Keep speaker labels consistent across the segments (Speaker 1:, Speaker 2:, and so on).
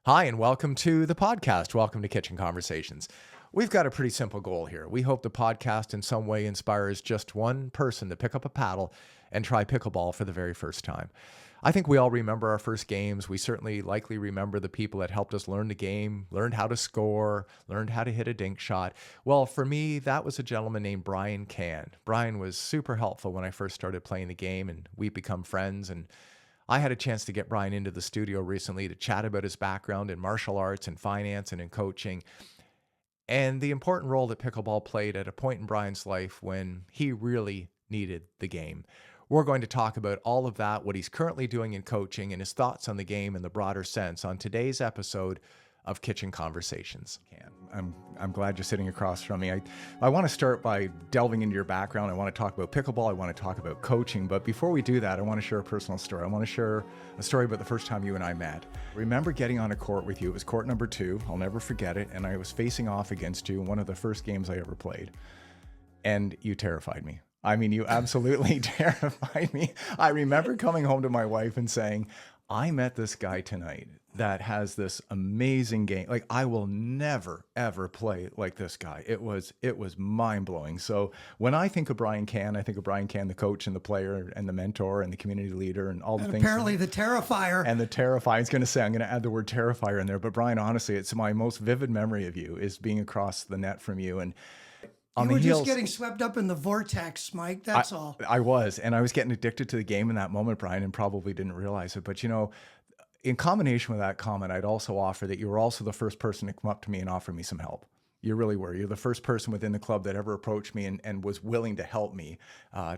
Speaker 1: Hi, and welcome to the podcast. Welcome to Kitchen Conversations. We've got a pretty simple goal here. We hope the podcast in some way inspires just one person to pick up a paddle and try pickleball for the very first time. I think we all remember our first games. We certainly likely remember the people that helped us learn the game, learned how to score, learned how to hit a dink shot. Well, for me, that was a gentleman named Brian Cann. Brian was super helpful when I first started playing the game, and we've become friends. And I had a chance to get Brian into the studio recently to chat about his background in martial arts and finance and in coaching, and the important role that pickleball played at a point in Brian's life when he really needed the game. We're going to talk about all of that, what he's currently doing in coaching, and his thoughts on the game in the broader sense on today's episode of Kitchen Conversations. I'm glad you're sitting across from me. I want to start by delving into your background. I want to talk about pickleball. I want to talk about coaching. But before we do that, I want to share a personal story. I want to share a story about the first time you and I met. I remember getting on a court with you. It was court number 2. I'll never forget it. And I was facing off against you in one of the first games I ever played. And you terrified me. I mean, you absolutely terrified me. I remember coming home to my wife and saying, I met this guy tonight that has this amazing game. Like, I will never, ever play like this guy. It was mind blowing. So when I think of Brian Cann, I think of Brian Cann, the coach and the player and the mentor and the community leader and all the things.
Speaker 2: Apparently the terrifier.
Speaker 1: And the terrifier. I was going to say, I'm going to add the word terrifier in there. But Brian, honestly, it's my most vivid memory of you is being across the net from you. And
Speaker 2: you were just getting swept up in the vortex, Mike. That's all.
Speaker 1: I was. And I was getting addicted to the game in that moment, Brian, and probably didn't realize it. But, you know, in combination with that comment, I'd also offer that you were also the first person to come up to me and offer me some help. You really were. You're the first person within the club that ever approached me and was willing to help me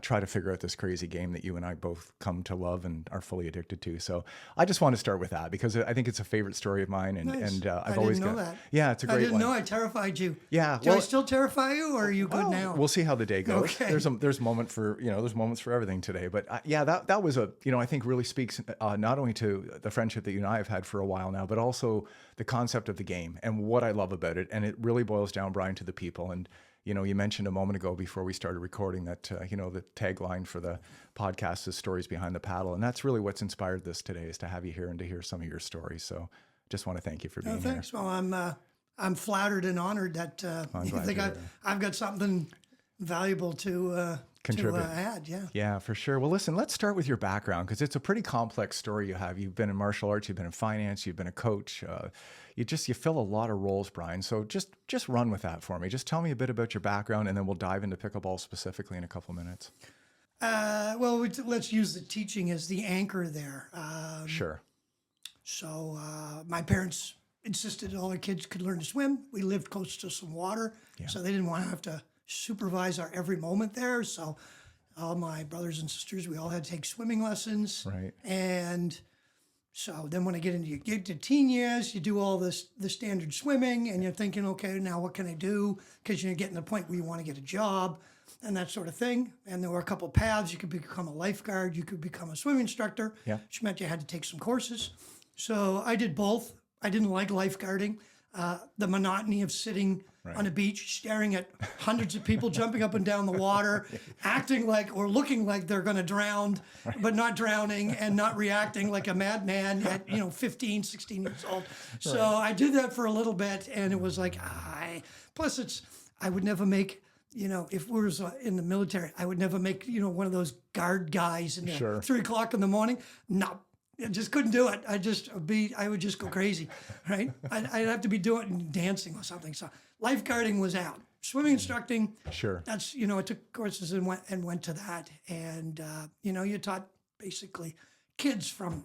Speaker 1: try to figure out this crazy game that you and I both come to love and are fully addicted to. So I just want to start with that because I think it's a favorite story of mine. And,
Speaker 2: nice.
Speaker 1: and
Speaker 2: I've always
Speaker 1: got
Speaker 2: that.
Speaker 1: Yeah, it's a great one.
Speaker 2: I didn't know I terrified you.
Speaker 1: Yeah.
Speaker 2: Do I still terrify you, or are you good now?
Speaker 1: We'll see how the day goes.
Speaker 2: Okay.
Speaker 1: There's moments for everything today. But that was I think really speaks not only to the friendship that you and I have had for a while now, but also the concept of the game and what I love about it. And it really boils down, Brian, to the people. And, you know, you mentioned a moment ago before we started recording that, the tagline for the podcast is stories behind the paddle. And that's really what's inspired this today, is to have you here and to hear some of your stories. So just want to thank you for being
Speaker 2: thanks.
Speaker 1: here.
Speaker 2: Well, I'm flattered and honored that you think I've got something valuable to contribute. To add.
Speaker 1: Yeah, for sure. Well, listen, let's start with your background because it's a pretty complex story you have. You've been in martial arts, you've been in finance, you've been a coach. You fill a lot of roles, Brian. So just run with that for me. Just tell me a bit about your background, and then we'll dive into pickleball specifically in a couple minutes.
Speaker 2: Let's use the teaching as the anchor there.
Speaker 1: Sure.
Speaker 2: So my parents insisted all their kids could learn to swim. We lived close to some water, so they didn't want to have to supervise our every moment there. So all my brothers and sisters, we all had to take swimming lessons.
Speaker 1: Right.
Speaker 2: And so then when I get to teen years, you do all the standard swimming, and you're thinking, okay, now what can I do? Because you're getting to the point where you want to get a job and that sort of thing. And there were a couple of paths. You could become a lifeguard. You could become a swimming instructor, which meant you had to take some courses. So I did both. I didn't like lifeguarding. The monotony of sitting on a beach, staring at hundreds of people jumping up and down the water, acting like or looking like they're going to drown, but not drowning, and not reacting like a madman at 15, 16 years old. So I did that for a little bit, and it was like, plus I would never make, if we was in the military, I would never make, one of those guard guys in 3 o'clock in the morning. No. I just couldn't do it. I would just go crazy, right? I'd have to be doing dancing or something. So lifeguarding was out. Swimming instructing,
Speaker 1: sure.
Speaker 2: That's, I took courses and went to that. And, you taught basically kids from,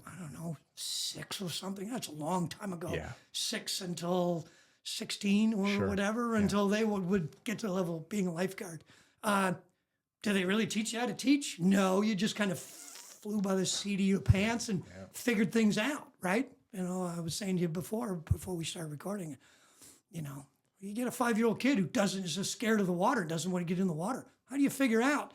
Speaker 2: 6 or something. That's a long time ago.
Speaker 1: Yeah.
Speaker 2: 6 until 16 or whatever, until they would get to the level of being a lifeguard. Do they really teach you how to teach? No, you just kind of flew by the seat of your pants and figured things out, right? I was saying to you before we started recording, you get a 5-year-old kid who is just scared of the water, doesn't want to get in the water. How do you figure out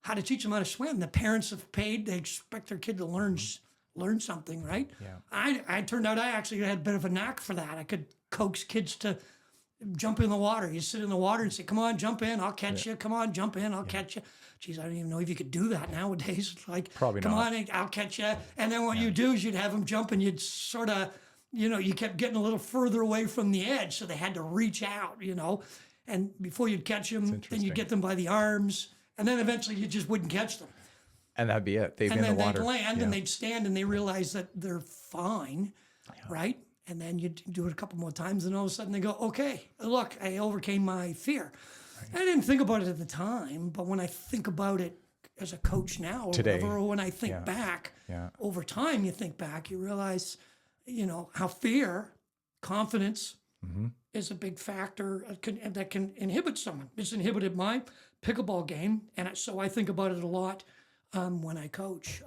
Speaker 2: how to teach them how to swim? The parents have paid, they expect their kid to learn something, right?
Speaker 1: Yeah.
Speaker 2: I turned out I actually had a bit of a knack for that. I could coax kids to jump in the water. You sit in the water and say, come on, jump in, I'll catch you. Come on, jump in, I'll catch you. Geez, I don't even know if you could do that nowadays. Like,
Speaker 1: probably
Speaker 2: come
Speaker 1: not.
Speaker 2: on, I'll catch you. And then what you do is you'd have them jump, and you'd sort of, you kept getting a little further away from the edge, so they had to reach out, and before you'd catch them, then you'd get them by the arms, and then eventually you just wouldn't catch them.
Speaker 1: And that'd be it. They'd be
Speaker 2: And
Speaker 1: in the
Speaker 2: then
Speaker 1: water.
Speaker 2: they'd land and they'd stand and they realize that they're fine, right? And then you do it a couple more times and all of a sudden they go, okay, look, I overcame my fear. I didn't think about it at the time, but when I think about it as a coach now or
Speaker 1: Today.
Speaker 2: whatever, or when I think back,
Speaker 1: Yeah.
Speaker 2: over time you think back, you realize, how fear, confidence is a big factor that can inhibit someone. It's inhibited my pickleball game, and so I think about it a lot when I coach.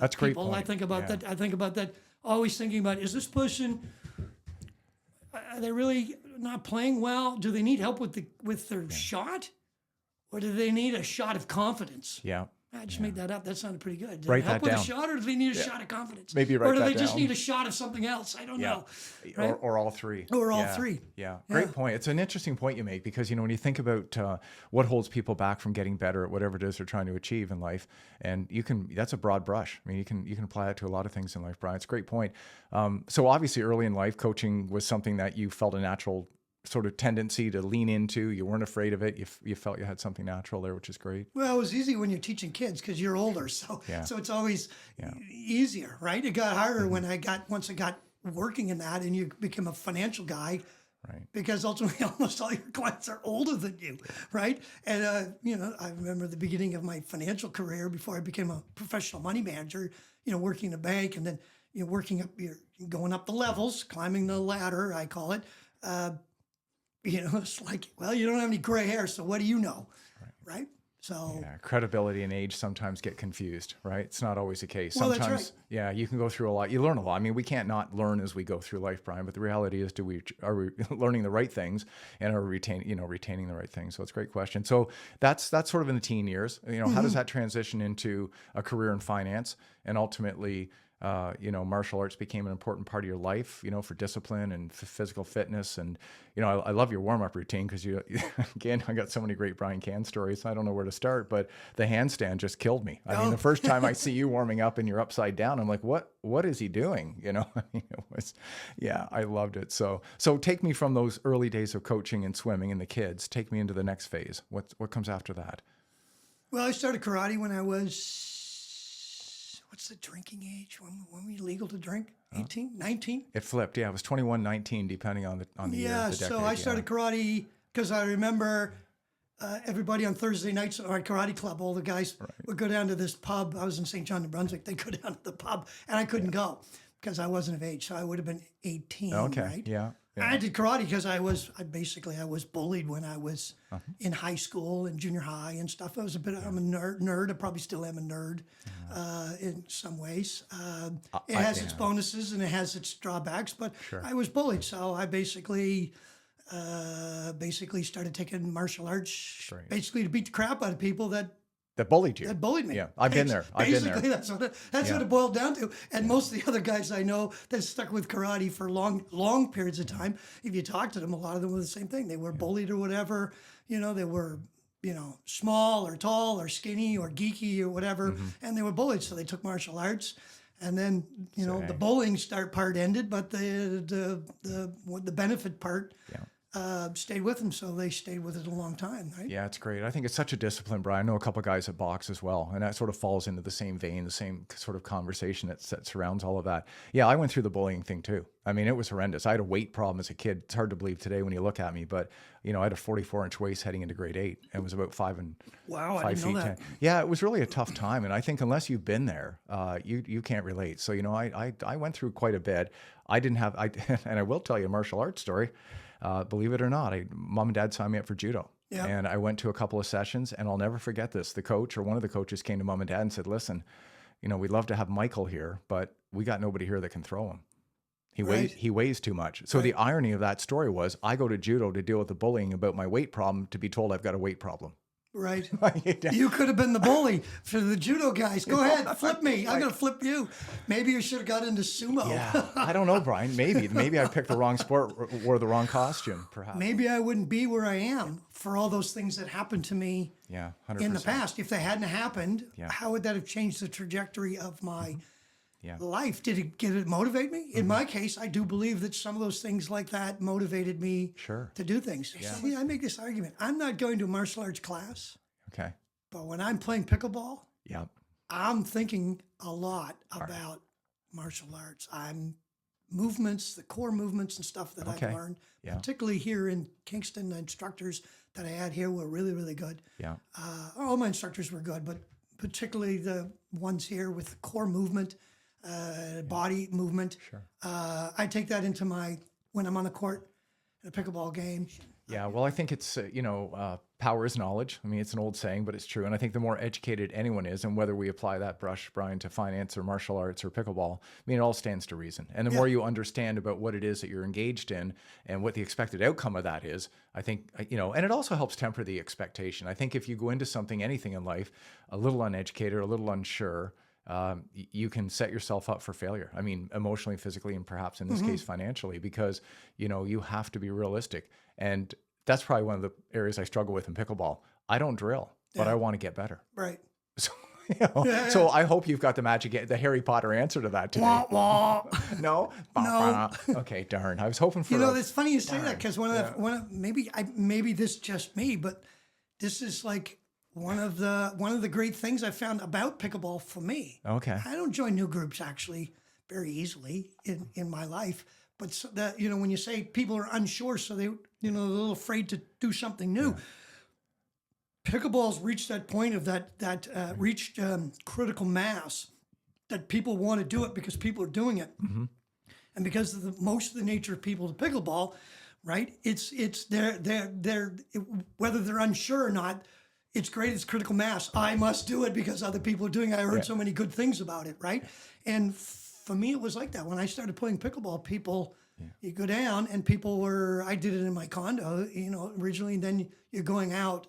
Speaker 1: That's a great
Speaker 2: people.
Speaker 1: point.
Speaker 2: I think about that. I think about that. Always thinking about, is this person? Are they really not playing well? Do they need help with their shot, or do they need a shot of confidence?
Speaker 1: Yeah.
Speaker 2: I just made that up. That sounded pretty good. Do
Speaker 1: Write
Speaker 2: they help
Speaker 1: that
Speaker 2: with
Speaker 1: down.
Speaker 2: a shot, or do they need a shot of confidence?
Speaker 1: Maybe write
Speaker 2: Or do
Speaker 1: that
Speaker 2: they just
Speaker 1: down.
Speaker 2: need a shot of something else? I don't know. Right?
Speaker 1: Or all three.
Speaker 2: Or all three.
Speaker 1: Yeah. Great point. It's an interesting point you make because, when you think about what holds people back from getting better at whatever it is they're trying to achieve in life, and that's a broad brush. I mean, you can apply that to a lot of things in life, Brian. It's a great point. So obviously early in life, coaching was something that you felt a natural sort of tendency to lean into. You weren't afraid of it. You felt you had something natural there, which is great.
Speaker 2: Well, it was easy when you're teaching kids because you're older, so it's always easier, right? It got harder when once I got working in that, and you become a financial guy,
Speaker 1: Right.
Speaker 2: because ultimately almost all your clients are older than you, right? And I remember the beginning of my financial career before I became a professional money manager. Working in a bank, and then going up the levels, climbing the ladder, I call it. It's like, well, you don't have any gray hair, so what do you know, right? So
Speaker 1: Yeah, credibility and age sometimes get confused, right? It's not always the case.
Speaker 2: Well, that's
Speaker 1: Sometimes,
Speaker 2: right.
Speaker 1: you can go through a lot. You learn a lot. I mean, we can't not learn as we go through life, Brian. But the reality is, are we learning the right things, and are we retaining the right things? So it's a great question. So that's sort of in the teen years. How does that transition into a career in finance, and ultimately, martial arts became an important part of your life, for discipline and physical fitness. And, I love your warm-up routine because again, I got so many great Brian Cann stories. I don't know where to start, but the handstand just killed me. I mean, the first time I see you warming up and you're upside down, I'm like, what is he doing? I loved it. So take me from those early days of coaching and swimming and the kids, take me into the next phase. What comes after that?
Speaker 2: Well, I started karate when I was, what's the drinking age? When were you legal to drink? 18, 19?
Speaker 1: It flipped. Yeah, it was 21, 19, depending on the year, the decade.
Speaker 2: So I started karate because I remember everybody on Thursday nights at our karate club, all the guys would go down to this pub. I was in St. John, New Brunswick. They'd go down to the pub, and I couldn't go because I wasn't of age. So I would have been 18,
Speaker 1: Okay,
Speaker 2: right?
Speaker 1: yeah.
Speaker 2: I did karate because I was bullied when I was in high school and junior high and stuff. I'm a nerd. I probably still am a nerd in some ways. It has its bonuses and it has its drawbacks, but I was bullied. So I basically started taking martial arts basically to beat the crap out of people that
Speaker 1: bullied you.
Speaker 2: That bullied me.
Speaker 1: Yeah, I've been there.
Speaker 2: Basically, that's what it boiled down to. And most of the other guys I know that stuck with karate for long periods of time, if you talk to them, a lot of them were the same thing. They were bullied or whatever. They were, small or tall or skinny or geeky or whatever, and they were bullied. So they took martial arts. And then, the bullying part ended, but the benefit part stayed with them, so they stayed with it a long time, right?
Speaker 1: Yeah, it's great. I think it's such a discipline, Brian. I know a couple of guys that box as well, and that sort of falls into the same vein, the same sort of conversation that surrounds all of that. Yeah, I went through the bullying thing too. I mean, it was horrendous. I had a weight problem as a kid. It's hard to believe today when you look at me, but I had a 44-inch waist heading into grade 8, and was about 5
Speaker 2: I didn't know that.
Speaker 1: 10. Yeah, it was really a tough time, and I think unless you've been there, you can't relate. So I went through quite a bit. And I will tell you a martial arts story. Believe it or not, mom and dad signed me up for judo.
Speaker 2: Yeah.
Speaker 1: And I went to a couple of sessions, and I'll never forget this. The coach or one of the coaches came to mom and dad and said, listen, we'd love to have Michael here, but we got nobody here that can throw him. He weighs too much. So the irony of that story was I go to judo to deal with the bullying about my weight problem to be told I've got a weight problem.
Speaker 2: Right. You could have been the bully for the judo guys. Go ahead, flip me. I'm going to flip you. Maybe you should have got into sumo.
Speaker 1: Yeah, I don't know, Brian. Maybe I picked the wrong sport, wore the wrong costume, perhaps.
Speaker 2: Maybe I wouldn't be where I am for all those things that happened to me
Speaker 1: 100%.
Speaker 2: in the past. If they hadn't happened, how would that have changed the trajectory of my
Speaker 1: Yeah.
Speaker 2: life. Did it motivate me? In my case, I do believe that some of those things like that motivated me
Speaker 1: Sure.
Speaker 2: to do things.
Speaker 1: Yeah.
Speaker 2: See, I make this argument. I'm not going to a martial arts class,
Speaker 1: Okay.
Speaker 2: but when I'm playing pickleball,
Speaker 1: Yeah.
Speaker 2: I'm thinking a lot about martial arts. I'm movements, the core movements and stuff that
Speaker 1: Okay.
Speaker 2: I've learned,
Speaker 1: Yeah.
Speaker 2: particularly here in Kingston. The instructors that I had here were really, really good.
Speaker 1: Yeah.
Speaker 2: All my instructors were good, but particularly the ones here with the core movement, body movement.
Speaker 1: Sure.
Speaker 2: I take that into when I'm on the court in a pickleball game.
Speaker 1: Yeah, well, I think it's, power is knowledge. I mean, it's an old saying, but it's true. And I think the more educated anyone is, and whether we apply that brush, Brian, to finance or martial arts or pickleball, I mean, it all stands to reason. And the more you understand about what it is that you're engaged in and what the expected outcome of that is, I think, and it also helps temper the expectation. I think if you go into something, anything in life, a little uneducated, a little unsure, you can set yourself up for failure. I mean, emotionally, physically, and perhaps in this case, financially, because, you have to be realistic. And that's probably one of the areas I struggle with in pickleball. I don't drill, but I want to get better.
Speaker 2: Right.
Speaker 1: So, so I hope you've got the Harry Potter answer to that today.
Speaker 2: Wah, wah.
Speaker 1: No?
Speaker 2: No.
Speaker 1: Okay, darn. I was hoping for
Speaker 2: It's funny you say that because maybe this just me, but this is like one of the great things I found about pickleball for me.
Speaker 1: Okay.
Speaker 2: I don't join new groups actually very easily in my life, but so that when you say people are unsure, so they're a little afraid to do something new. Pickleball's reached that point of reached critical mass that people want to do it because people are doing it, and because of most of the nature of people to pickleball, right? It's they're whether they're unsure or not. It's great. It's critical mass. I must do it because other people are doing it. I heard so many good things about it, right? And for me, it was like that. When I started playing pickleball, people, you go down and I did it in my condo, originally, and then you're going out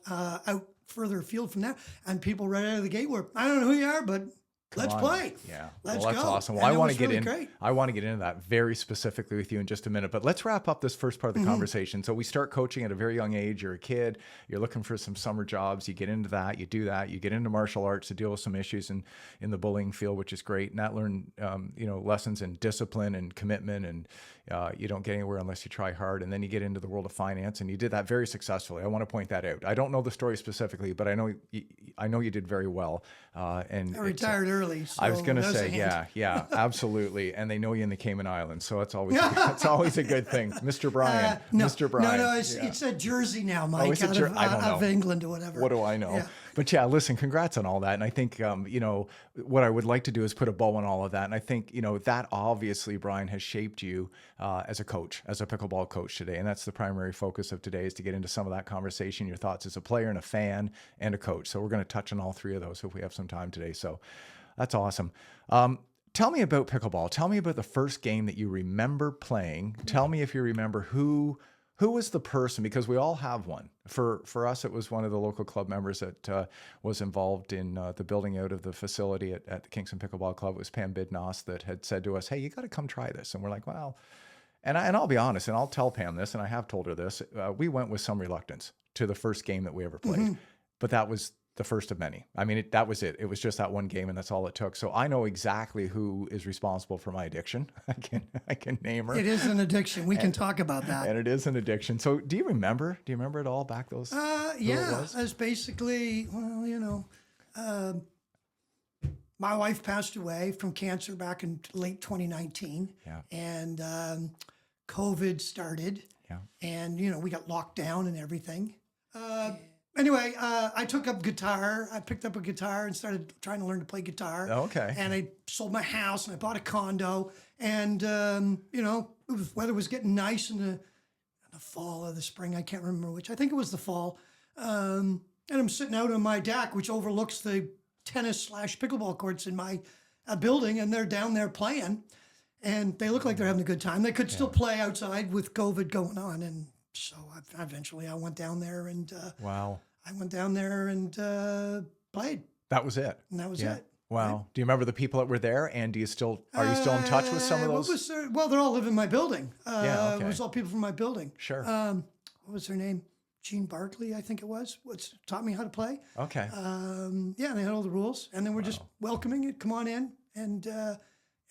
Speaker 2: further afield from that. And people right out of the gate were, I don't know who you are, but let's play.
Speaker 1: Yeah.
Speaker 2: Let's
Speaker 1: well, that's
Speaker 2: go.
Speaker 1: awesome. Well,
Speaker 2: And
Speaker 1: I
Speaker 2: it
Speaker 1: want to
Speaker 2: was
Speaker 1: get
Speaker 2: really
Speaker 1: in.
Speaker 2: great.
Speaker 1: I want to get into that very specifically with you in just a minute. But let's wrap up this first part of the conversation. So we start coaching at a very young age. You're a kid. You're looking for some summer jobs. You get into that. You do that. You get into martial arts to deal with some issues in the bullying field, which is great. And that learn lessons in discipline and commitment. And you don't get anywhere unless you try hard. And then you get into the world of finance, and you did that very successfully. I want to point that out. I don't know the story specifically, but I know you did very well. And
Speaker 2: I retired early. So
Speaker 1: I was going to
Speaker 2: that's a
Speaker 1: say,
Speaker 2: hint.
Speaker 1: yeah, absolutely. And they know you in the Cayman Islands, so it's always a good thing. Mr. Brian, Mr. Brian.
Speaker 2: No, it's a Jersey now, Mike,
Speaker 1: is it
Speaker 2: out
Speaker 1: I don't
Speaker 2: of
Speaker 1: know.
Speaker 2: England or whatever.
Speaker 1: What do I know?
Speaker 2: Yeah.
Speaker 1: But yeah, listen, congrats on all that. And I think, what I would like to do is put a bow on all of that. And I think, that obviously, Brian, has shaped you as a coach, as a pickleball coach today. And that's the primary focus of today, is to get into some of that conversation, your thoughts as a player and a fan and a coach. So we're going to touch on all three of those if we have some time today. So that's awesome. Tell me about pickleball. Tell me about the first game that you remember playing. Tell me if you remember who was the person, because we all have one. For us, it was one of the local club members that was involved in the building out of the facility at the Kingston Pickleball Club. It was Pam Bidnos that had said to us, hey, you got to come try this. And we're like, well, and I'll be honest, and I'll tell Pam this, and I have told her this, we went with some reluctance to the first game that we ever played. But that was the first of many. I mean, that was it. It was just that one game, and that's all it took. So I know exactly who is responsible for my addiction. I can name her.
Speaker 2: It is an addiction. We can talk about that.
Speaker 1: And it is an addiction. So do you remember? Do you remember it all back those?
Speaker 2: Yeah, it was basically, my wife passed away from cancer back in late 2019.
Speaker 1: Yeah.
Speaker 2: And COVID started.
Speaker 1: Yeah.
Speaker 2: And, we got locked down and everything. Anyway, I took up guitar. I picked up a guitar and started trying to learn to play guitar.
Speaker 1: Okay.
Speaker 2: And I sold my house and I bought a condo. And, weather was getting nice in the fall or the spring. I can't remember which. I think it was the fall. And I'm sitting out on my deck, which overlooks the tennis/pickleball courts in my building. And they're down there playing. And they look like they're having a good time. They could still play outside with COVID going on. And so eventually I went down there and
Speaker 1: wow.
Speaker 2: I went down there and played.
Speaker 1: That was it.
Speaker 2: And that was it.
Speaker 1: Wow.
Speaker 2: Right?
Speaker 1: Do you remember the people that were there? And are you still in touch with some of those?
Speaker 2: Well, they're all live in my building.
Speaker 1: Okay.
Speaker 2: It was all people from my building.
Speaker 1: Sure.
Speaker 2: What was her name? Jean Barkley, I think it was. Taught me how to play.
Speaker 1: Okay.
Speaker 2: And they had all the rules. And then we're just welcoming it. Come on in. And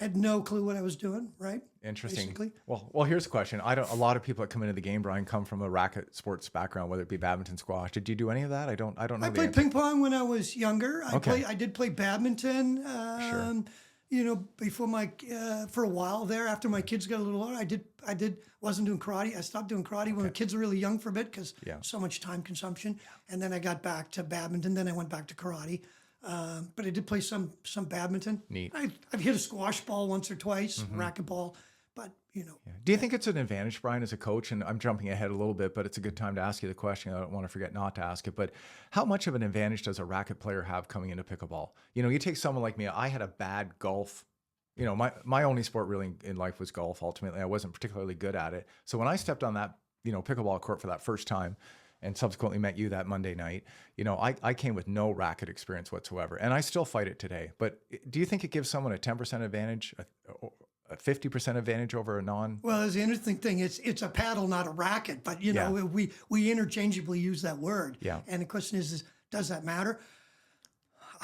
Speaker 2: had no clue what I was doing, right?
Speaker 1: Interesting.
Speaker 2: Basically.
Speaker 1: Well, here's a question. A lot of people that come into the game, Brian, come from a racket sports background, whether it be badminton, squash. Did you do any of that? I don't know
Speaker 2: I
Speaker 1: the
Speaker 2: played
Speaker 1: answer.
Speaker 2: ping pong when I was younger.
Speaker 1: Okay.
Speaker 2: I did play badminton.
Speaker 1: Sure.
Speaker 2: Before for a while there, after my kids got a little older, wasn't doing karate. I stopped doing karate when the kids were really young for a bit because
Speaker 1: Yeah.
Speaker 2: so much time consumption. And then I got back to badminton. Then I went back to karate. But I did play some badminton.
Speaker 1: Neat.
Speaker 2: I've hit a squash ball once or twice, racquetball. But
Speaker 1: Do you think it's an advantage, Brian, as a coach? And I'm jumping ahead a little bit, but it's a good time to ask you the question. I don't want to forget not to ask it. But how much of an advantage does a racket player have coming into pickleball? You take someone like me. I had a bad golf. My only sport really in life was golf. Ultimately, I wasn't particularly good at it. So when I stepped on that, pickleball court for that first time, and subsequently met you that Monday night, I came with no racket experience whatsoever, and I still fight it today. But do you think it gives someone a 10% advantage, a 50% advantage over a non?
Speaker 2: well, it's the interesting thing. It's a paddle, not a racket. But
Speaker 1: Yeah.
Speaker 2: we interchangeably use that word.
Speaker 1: Yeah.
Speaker 2: And the question is does that matter?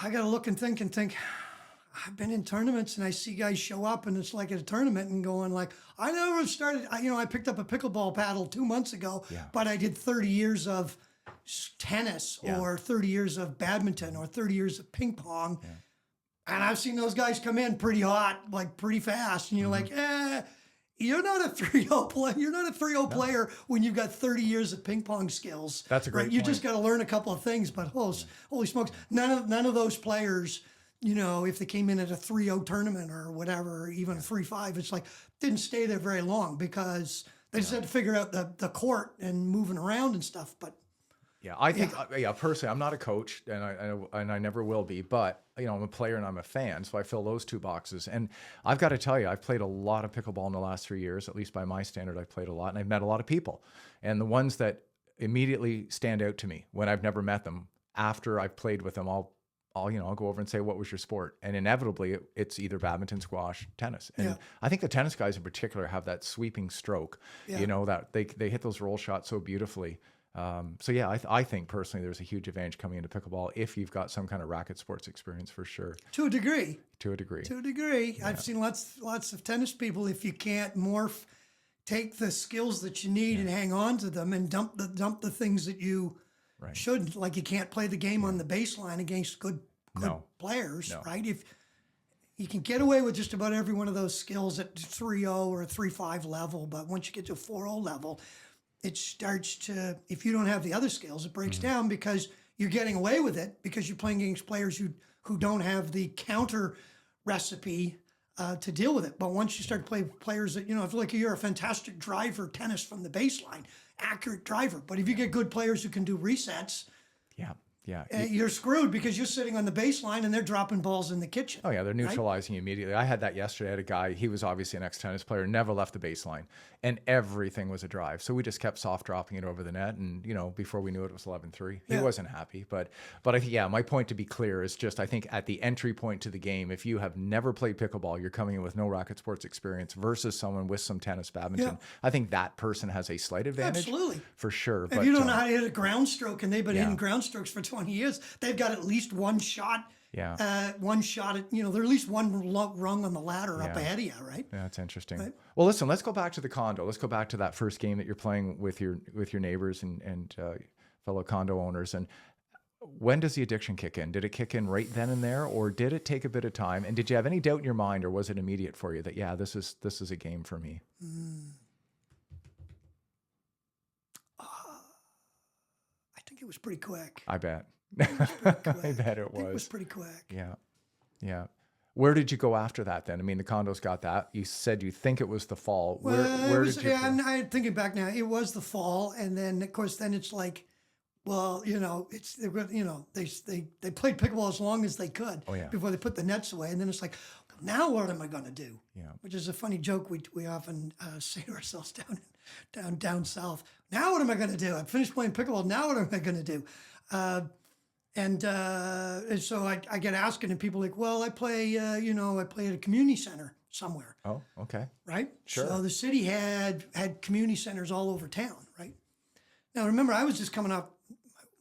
Speaker 2: I got to look and think. I've been in tournaments and I see guys show up and it's like at a tournament and going like, I never started, I picked up a pickleball paddle 2 months ago,
Speaker 1: Yeah.
Speaker 2: but I did 30 years of tennis
Speaker 1: Yeah.
Speaker 2: or 30 years of badminton or 30 years of ping pong. Yeah. And I've seen those guys come in pretty hot, like pretty fast. And you're like, you're not a 3-0 player. You're not a 3-0 player when you've got 30 years of ping pong skills.
Speaker 1: That's a great
Speaker 2: You
Speaker 1: point.
Speaker 2: just got to learn a couple of things. But holy smokes, none of those players, if they came in at a 3-0 tournament or whatever, or even a 3-5, it's like didn't stay there very long because they just had to figure out the court and moving around and stuff. But
Speaker 1: Yeah, I think, personally, I'm not a coach, and I never will be, but, I'm a player and I'm a fan, so I fill those two boxes. And I've got to tell you, I've played a lot of pickleball in the last 3 years, at least by my standard, I've played a lot, and I've met a lot of people. And the ones that immediately stand out to me when I've never met them, after I've played with them, I'll go over and say, what was your sport? And inevitably, it's either badminton, squash, tennis. And I think the tennis guys in particular have that sweeping stroke, that they hit those roll shots so beautifully. I think personally there's a huge advantage coming into pickleball if you've got some kind of racket sports experience for sure.
Speaker 2: to a degree.
Speaker 1: Yeah.
Speaker 2: I've seen lots of tennis people, if you can't take the skills that you need and hang on to them and dump the things that you shouldn't. Like you can't play the game on the baseline against good players, right? If you can get away with just about every one of those skills at 3-0 or a 3-5 level, but once you get to a 4-0 level, it starts to, if you don't have the other skills, it breaks down because you're getting away with it because you're playing against players who don't have the counter recipe to deal with it. But once you start to play players that, if like you're a fantastic driver, tennis from the baseline, accurate driver. But if you get good players who can do resets, you're screwed because you're sitting on the baseline and they're dropping balls in the kitchen.
Speaker 1: Oh, yeah, they're neutralizing you immediately. I had that yesterday. I had a guy, he was obviously an ex-tennis player, never left the baseline, and everything was a drive. So we just kept soft dropping it over the net, and, before we knew it was 11-3. He wasn't happy. But I think, my point to be clear is just I think at the entry point to the game, if you have never played pickleball, you're coming in with no racket sports experience versus someone with some tennis, badminton. I think that person has a slight advantage.
Speaker 2: Absolutely.
Speaker 1: For sure.
Speaker 2: If you don't know how to hit a ground stroke and they've been hitting ground strokes for 20 years, they've got at least one shot. One shot at, they're at least one rung on the ladder up ahead of you, right?
Speaker 1: Yeah, that's interesting. Right? Well, listen, let's go back to the condo. Let's go back to that first game that you're playing with your neighbors and fellow condo owners. And when does the addiction kick in? Did it kick in right then and there, or did it take a bit of time? And did you have any doubt in your mind, or was it immediate for you that this is a game for me?
Speaker 2: I think it was pretty quick.
Speaker 1: I bet. I bet it was.
Speaker 2: It was pretty quick.
Speaker 1: Yeah. Where did you go after that then? I mean, the condo's got that. You said you think it was the fall. Where did you?
Speaker 2: I'm thinking back now. It was the fall, and then of course, then it's like, well, it's they played pickleball as long as they could before they put the nets away, and then it's like, now what am I going to do? Yeah, which is a funny joke we often say to ourselves down south. Now what am I going to do? I finished playing pickleball. Now what am I going to do? And so I get asking, and people are like, well, I play at a community center somewhere.
Speaker 1: Oh, okay.
Speaker 2: Right?
Speaker 1: Sure.
Speaker 2: So the city had community centers all over town, right? Now, remember, I was just coming up,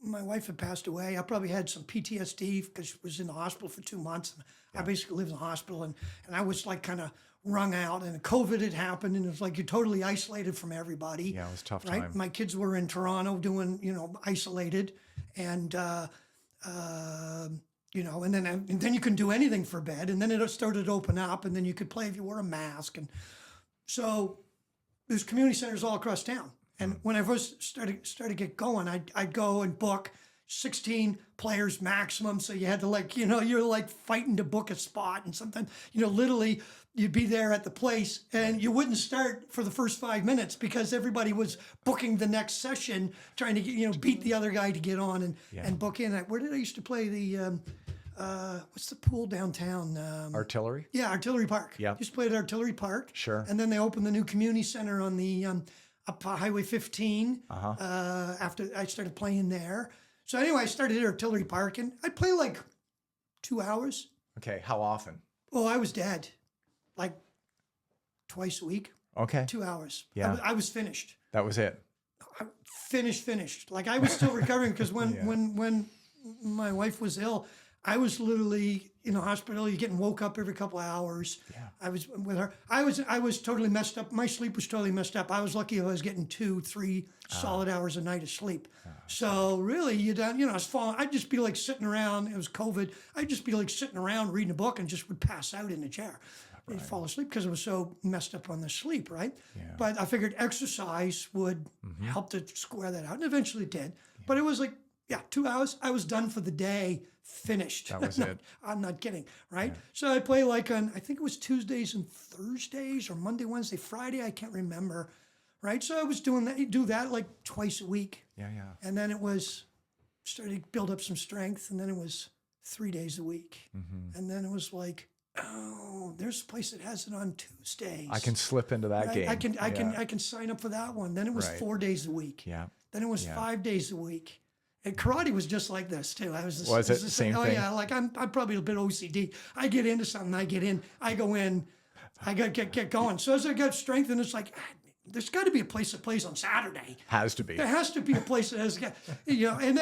Speaker 2: my wife had passed away. I probably had some PTSD because she was in the hospital for 2 months. And I basically lived in the hospital, and I was like kind of wrung out, and COVID had happened, and it was like you're totally isolated from everybody.
Speaker 1: Yeah, it was a tough
Speaker 2: Right.
Speaker 1: time.
Speaker 2: My kids were in Toronto doing, isolated, and and then you couldn't do anything for bed, and then it started to open up, and then you could play if you wore a mask, and so there's community centers all across town. And when I first started to get going, I'd go and book 16 players maximum. So you had to you're like fighting to book a spot. And sometimes, literally you'd be there at the place and you wouldn't start for the first 5 minutes because everybody was booking the next session, trying to get, beat the other guy to get on and book in. Where did I used to play what's the pool downtown?
Speaker 1: Artillery?
Speaker 2: Yeah, Artillery Park.
Speaker 1: Yeah.
Speaker 2: Just played at Artillery Park.
Speaker 1: Sure.
Speaker 2: And then they opened the new community center on the up Highway 15 after I started playing there. So anyway, I started at Artillery Park, and I'd play like 2 hours.
Speaker 1: Okay. How often?
Speaker 2: Oh, I was dead. Like twice a week.
Speaker 1: Okay.
Speaker 2: 2 hours.
Speaker 1: Yeah.
Speaker 2: I was finished.
Speaker 1: That was it.
Speaker 2: Finished. Like I was still recovering because when my wife was ill, I was literally in the hospital. You're getting woke up every couple of hours. Yeah. I was with her. I was totally messed up. My sleep was totally messed up. I was lucky if I was getting 2-3 solid hours a night of sleep. So really, I was falling. I'd just be like sitting around. It was COVID. I'd just be like sitting around reading a book and just would pass out in the chair. Right. I'd fall asleep because I was so messed up on the sleep, right? Yeah. But I figured exercise would help to square that out, and eventually it did. Yeah. But it was like, 2 hours. I was done for the day. Finished.
Speaker 1: That was it.
Speaker 2: I'm not kidding, right? Yeah. So I play like on, I think it was Tuesdays and Thursdays or Monday, Wednesday, Friday. I can't remember, right? So I was doing that. You do that like twice a week.
Speaker 1: Yeah.
Speaker 2: And then it was started to build up some strength, and then it was 3 days a week, and then it was like, oh, there's a place that has it on Tuesdays.
Speaker 1: I can slip into that game.
Speaker 2: I can sign up for that one. Then it was 4 days a week.
Speaker 1: Yeah.
Speaker 2: Then it was 5 days a week. And karate was just like this too. I was
Speaker 1: it the same thing?
Speaker 2: Oh yeah, like I'm probably a bit OCD. I get into something, I go in, I get going. So as I got strength, and it's like, there's got to be a place that plays on Saturday.
Speaker 1: Has to be.
Speaker 2: There has to be a place that has, And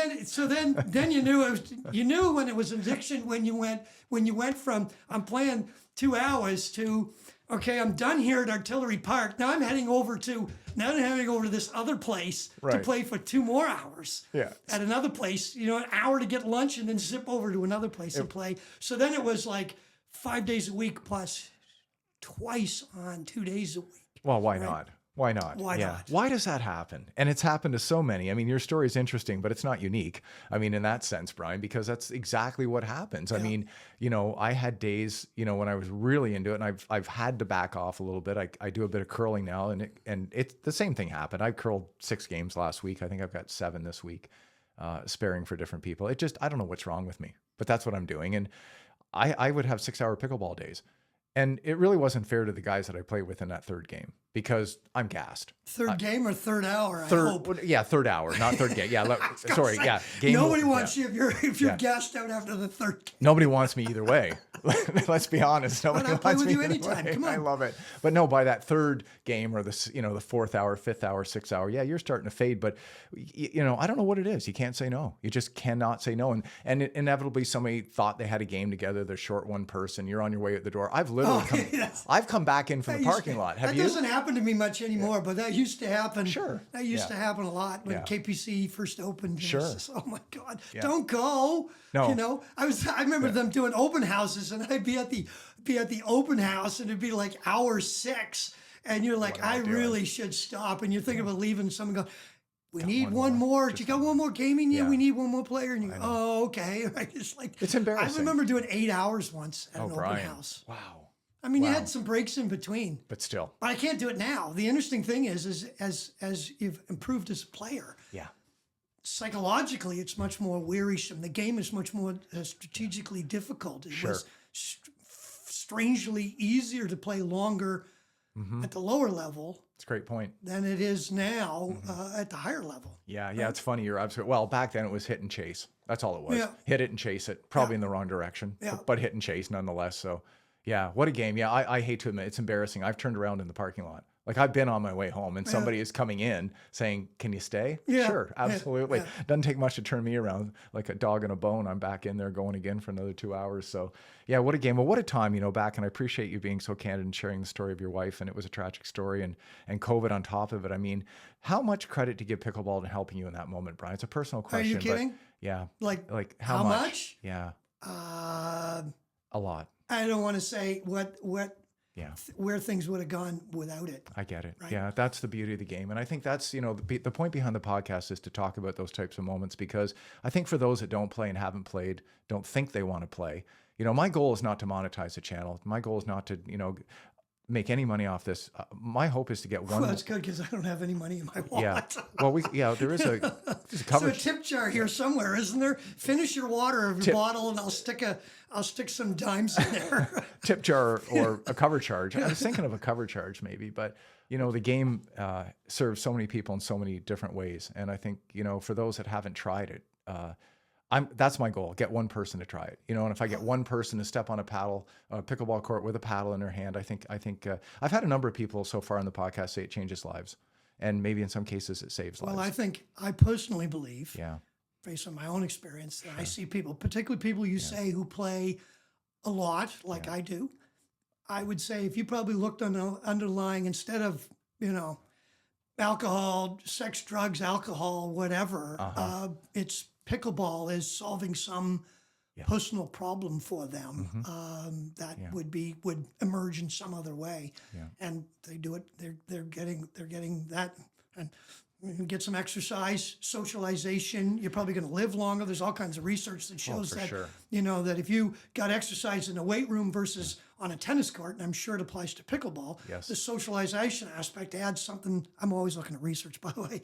Speaker 2: then you knew when it was addiction when you went from I'm playing 2 hours to okay, I'm done here at Artillery Park. Now I'm heading over to this other place to play for 2 more hours.
Speaker 1: Yeah.
Speaker 2: At another place, an hour to get lunch and then zip over to another place and play. So then it was like 5 days a week plus twice on 2 days a week.
Speaker 1: Well, why not? Why not?
Speaker 2: Why not?
Speaker 1: Why does that happen? And it's happened to so many. I mean, your story is interesting, but it's not unique. I mean, in that sense, Brian, because that's exactly what happens. I mean, I had days, when I was really into it, and I've had to back off a little bit. I do a bit of curling now, and it's the same thing happened. I curled 6 games last week. I think I've got 7 this week, sparing for different people. I don't know what's wrong with me, but that's what I'm doing. And I would have 6-hour pickleball days. And it really wasn't fair to the guys that I played with in that 3rd game because I'm gassed.
Speaker 2: Third game or 3rd hour? I hope.
Speaker 1: Yeah, 3rd hour, not 3rd game. Yeah, sorry. Yeah, game.
Speaker 2: Nobody wants you if you're gassed out after the 3rd game.
Speaker 1: Nobody wants me either way. Let's be honest. Nobody
Speaker 2: I'll play
Speaker 1: wants
Speaker 2: with
Speaker 1: me
Speaker 2: you
Speaker 1: either
Speaker 2: anytime.
Speaker 1: way.
Speaker 2: Come on.
Speaker 1: I love it. But no, by that 3rd game or the 4th hour, 5th hour, 6th hour, you're starting to fade. But I don't know what it is. You can't say no. You just cannot say no. And inevitably, somebody thought they had a game together. They're short one person. You're on your way out the door. I've literally I've come back in from the parking lot. Have you?
Speaker 2: That doesn't happen to me much anymore, but that used to happen.
Speaker 1: Sure.
Speaker 2: That used to happen a lot when KPC first opened.
Speaker 1: Sure.
Speaker 2: Just, oh my God! Don't go.
Speaker 1: No.
Speaker 2: I remember them doing open houses, and I'd be at the open house, and it'd be like hour 6, and you're like, I really should stop, and you're thinking about leaving. Someone go, we need one more. You got one more game in you? We need one more player. And you go, oh, okay. Right?
Speaker 1: It's embarrassing.
Speaker 2: I remember doing 8 hours once at an open house.
Speaker 1: Wow.
Speaker 2: I mean, you had some breaks in between.
Speaker 1: But still.
Speaker 2: But I can't do it now. The interesting thing is as you've improved as a player, psychologically, it's much more wearisome. The game is much more strategically difficult. It was strangely easier to play longer at the lower level.
Speaker 1: That's a great point.
Speaker 2: Than it is now at the higher level.
Speaker 1: Yeah, it's funny. You're absolutely well. Back then, it was hit and chase. That's all it was. Yeah. Hit it and chase it. Probably in the wrong direction, but hit and chase nonetheless. So, yeah, what a game. Yeah, I hate to admit it's embarrassing. I've turned around in the parking lot. Like I've been on my way home and somebody is coming in saying, can you stay?
Speaker 2: Yeah.
Speaker 1: Sure, absolutely.
Speaker 2: Yeah.
Speaker 1: Doesn't take much to turn me around like a dog in a bone. I'm back in there going again for another 2 hours. So yeah, what a game. Well, what a time, back. And I appreciate you being so candid and sharing the story of your wife. And it was a tragic story and COVID on top of it. I mean, how much credit to give pickleball in helping you in that moment, Brian? It's a personal
Speaker 2: Are
Speaker 1: question.
Speaker 2: you kidding?
Speaker 1: But yeah.
Speaker 2: Like
Speaker 1: how much? Yeah.
Speaker 2: Uh,
Speaker 1: A lot.
Speaker 2: I don't want to say
Speaker 1: Yeah.
Speaker 2: where things would have gone without it.
Speaker 1: I get it.
Speaker 2: Right.
Speaker 1: Yeah, that's the beauty of the game. And I think that's, the point behind the podcast is to talk about those types of moments, because I think for those that don't play and haven't played, don't think they want to play, my goal is not to monetize the channel. My goal is not to, make any money off this. My hope is to get one.
Speaker 2: Well, that's good because I don't have any money in my wallet.
Speaker 1: Yeah. Well, there's a cover.
Speaker 2: So a tip jar here somewhere, isn't there? Finish your water of your bottle, and I'll stick some dimes in there.
Speaker 1: Tip jar or a cover charge. I was thinking of a cover charge maybe, but the game serves so many people in so many different ways. And I think, for those that haven't tried it, that's my goal. Get one person to try it, and if I get one person to step on a pickleball court with a paddle in their hand, I think I've had a number of people so far on the podcast say it changes lives, and maybe in some cases it saves lives.
Speaker 2: Well, I personally believe,
Speaker 1: yeah,
Speaker 2: based on my own experience, that I see people, particularly people you say who play a lot, like I do. I would say if you probably looked on the underlying, instead of, alcohol, sex, drugs, alcohol, whatever, it's pickleball is solving some personal problem for them that would emerge in some other way, and they do it. They're getting that, and you can get some exercise, socialization. You're probably going to live longer. There's all kinds of research that shows that
Speaker 1: sure.
Speaker 2: That if you got exercise in a weight room versus on a tennis court, and I'm sure it applies to pickleball, the socialization aspect adds something. I'm always looking at research, by the way.